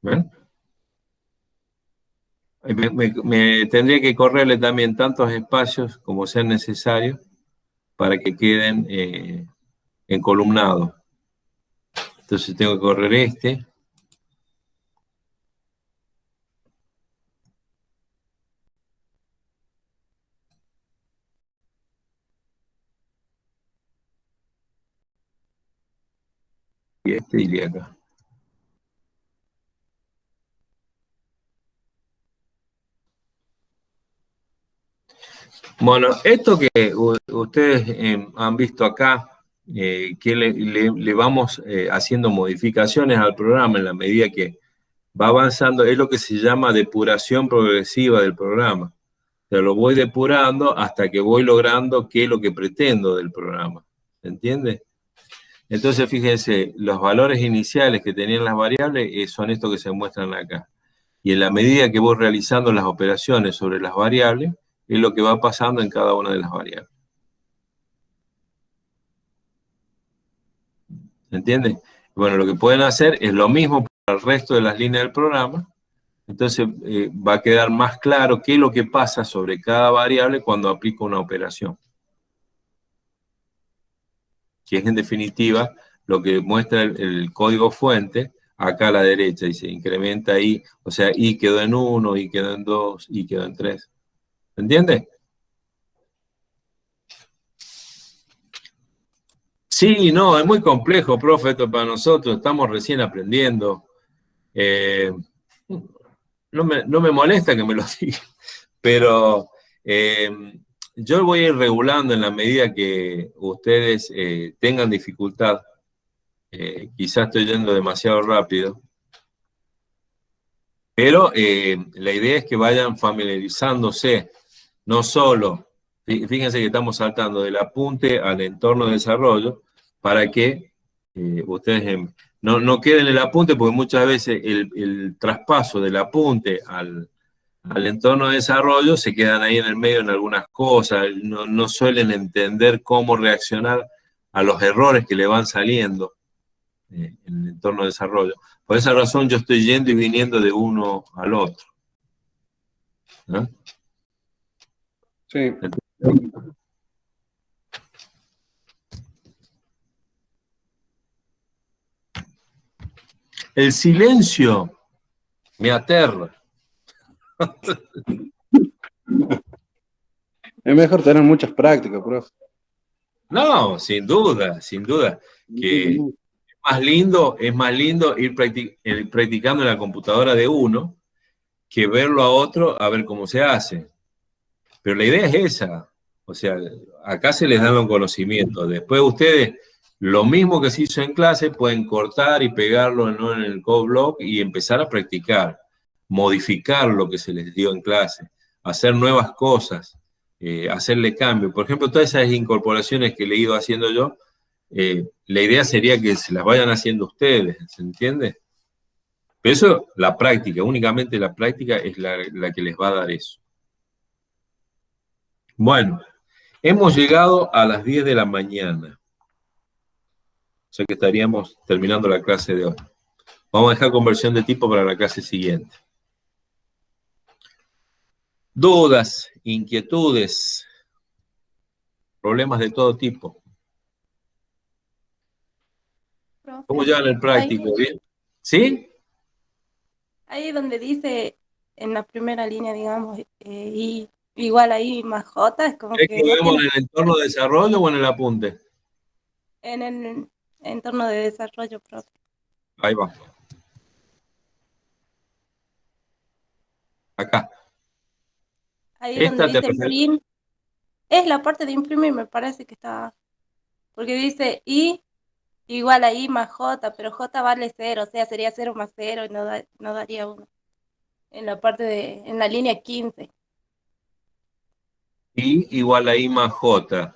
¿Ven? Me tendría que correrle también tantos espacios como sean necesarios para que queden encolumnados. Entonces tengo que correr este. Y este iría acá. Bueno, esto que ustedes han visto acá, que le vamos haciendo modificaciones al programa en la medida que va avanzando, es lo que se llama depuración progresiva del programa. O sea, lo voy depurando hasta que voy logrando qué es lo que pretendo del programa. ¿Se entiende? Entonces, fíjense, los valores iniciales que tenían las variables son estos que se muestran acá. Y en la medida que voy realizando las operaciones sobre las variables, es lo que va pasando en cada una de las variables. ¿Se entiende? Bueno, lo que pueden hacer es lo mismo para el resto de las líneas del programa. Entonces va a quedar más claro qué es lo que pasa sobre cada variable cuando aplico una operación. Que es en definitiva lo que muestra el código fuente acá a la derecha y se incrementa ahí, o sea, i quedó en 1, i quedó en 2, i quedó en 3. ¿Se entiende? Sí, no, es muy complejo, profe, esto para nosotros, estamos recién aprendiendo. No me molesta que me lo diga, pero yo voy a ir regulando en la medida que ustedes tengan dificultad. Quizás estoy yendo demasiado rápido, pero la idea es que vayan familiarizándose, no solo, fíjense que estamos saltando del apunte al entorno de desarrollo, para que ustedes no queden en el apunte, porque muchas veces el traspaso del apunte al entorno de desarrollo se quedan ahí en el medio en algunas cosas, no suelen entender cómo reaccionar a los errores que le van saliendo en el entorno de desarrollo. Por esa razón yo estoy yendo y viniendo de uno al otro. ¿No? Sí. El silencio me aterra. Es mejor tener muchas prácticas, profe. No, sin duda, que es más lindo ir practicando en la computadora de uno que verlo a otro a ver cómo se hace. Pero la idea es esa, o sea, acá se les dan los conocimientos, después ustedes, lo mismo que se hizo en clase, pueden cortar y pegarlo en el code block y empezar a practicar, modificar lo que se les dio en clase, hacer nuevas cosas, hacerle cambios. Por ejemplo, todas esas incorporaciones que le he ido haciendo yo, la idea sería que se las vayan haciendo ustedes, ¿se entiende? Pero eso, la práctica, únicamente la práctica es la que les va a dar eso. Bueno, hemos llegado a las 10 de la mañana. O sea que estaríamos terminando la clase de hoy. Vamos a dejar conversión de tipo para la clase siguiente. Dudas, inquietudes, problemas de todo tipo. Profe, ¿Cómo llevan el práctico? ¿Bien? ¿Sí? ahí donde dice en la primera línea, digamos, y igual ahí más J, es como ¿Es que que no vemos en tiene el entorno de desarrollo o en el apunte? en el entorno de desarrollo, profe. Ahí va. Acá. Ahí donde Esta te dice refiere. print, es la parte de imprimir, me parece que está, porque dice I igual a I más J, pero J vale 0, o sea, sería 0 más 0 y no daría 1. En la parte en la línea 15. I igual a I más J.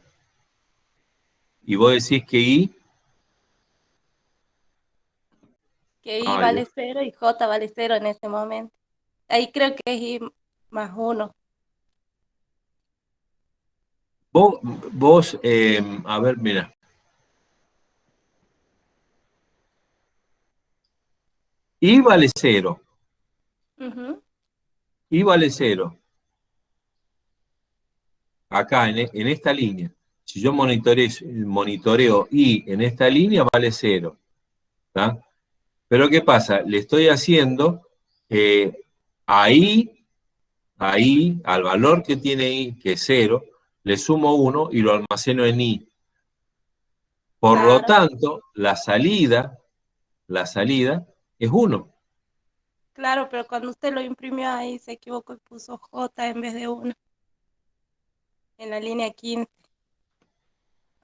Y vos decís que I que I Ah, vale 0 y J vale 0 en este momento. Ahí creo que es I más 1. Vos, a ver, mira. I vale 0. I vale 0. Acá, en esta línea. Si yo monitoreo I en esta línea, vale 0. ¿Tá? Pero ¿qué pasa? Le estoy haciendo ahí, al valor que tiene I, que es 0, le sumo 1 y lo almaceno en I. Por lo tanto, la salida es 1. Claro, pero cuando usted lo imprimió ahí se equivocó y puso J en vez de 1. En la línea 15.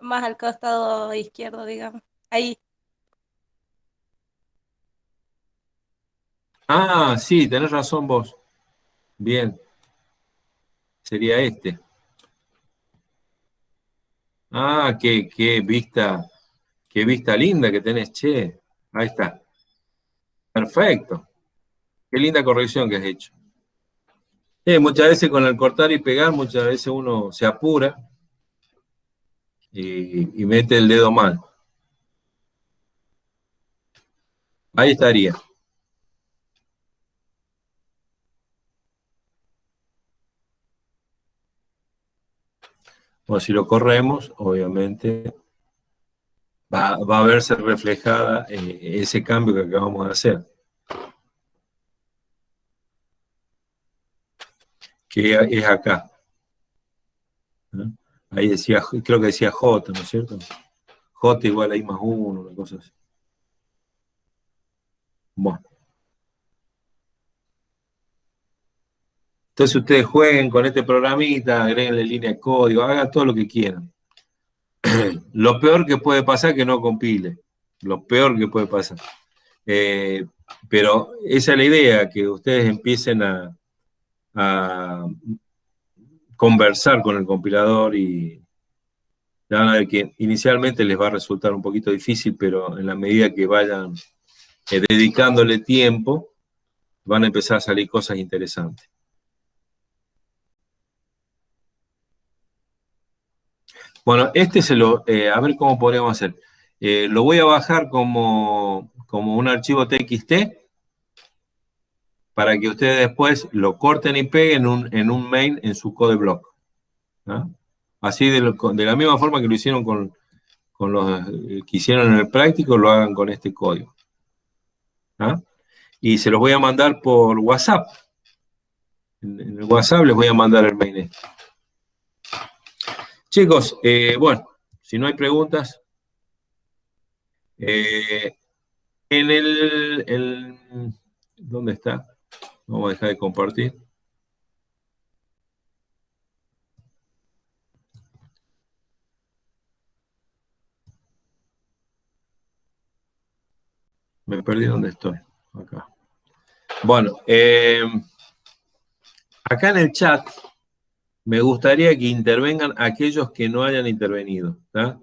Más al costado izquierdo, digamos. Ahí. Ah, sí, tenés razón vos. Bien. Sería este. Ah, qué vista linda que tenés, che. Ahí está. Perfecto. Qué linda corrección que has hecho. Muchas veces con el cortar y pegar, muchas veces uno se apura y mete el dedo mal. Ahí estaría. Bueno, si lo corremos, obviamente va a verse reflejada ese cambio que acabamos de hacer. Que es acá. ¿No? Ahí decía, creo que decía J, ¿no es cierto? J igual a I más 1, una cosa así. Bueno. Entonces ustedes jueguen con este programita, agreguenle línea de código, hagan todo lo que quieran. Lo peor que puede pasar es que no compile. Lo peor que puede pasar. Pero esa es la idea, que ustedes empiecen a conversar con el compilador y van a ver que inicialmente les va a resultar un poquito difícil, pero en la medida que vayan dedicándole tiempo, van a empezar a salir cosas interesantes. Bueno, a ver cómo podríamos hacer. Lo voy a bajar como un archivo TXT para que ustedes después lo corten y peguen en un main en su code block. ¿Ah? Así de la misma forma que lo hicieron con los que hicieron en el práctico, lo hagan con este código. ¿Ah? Y se los voy a mandar por WhatsApp. En el WhatsApp les voy a mandar el main este. Chicos, bueno, si no hay preguntas, ¿dónde está? Vamos a dejar de compartir. Me perdí dónde estoy. Acá. Bueno, acá en el chat me gustaría que intervengan aquellos que no hayan intervenido. ¿Tá?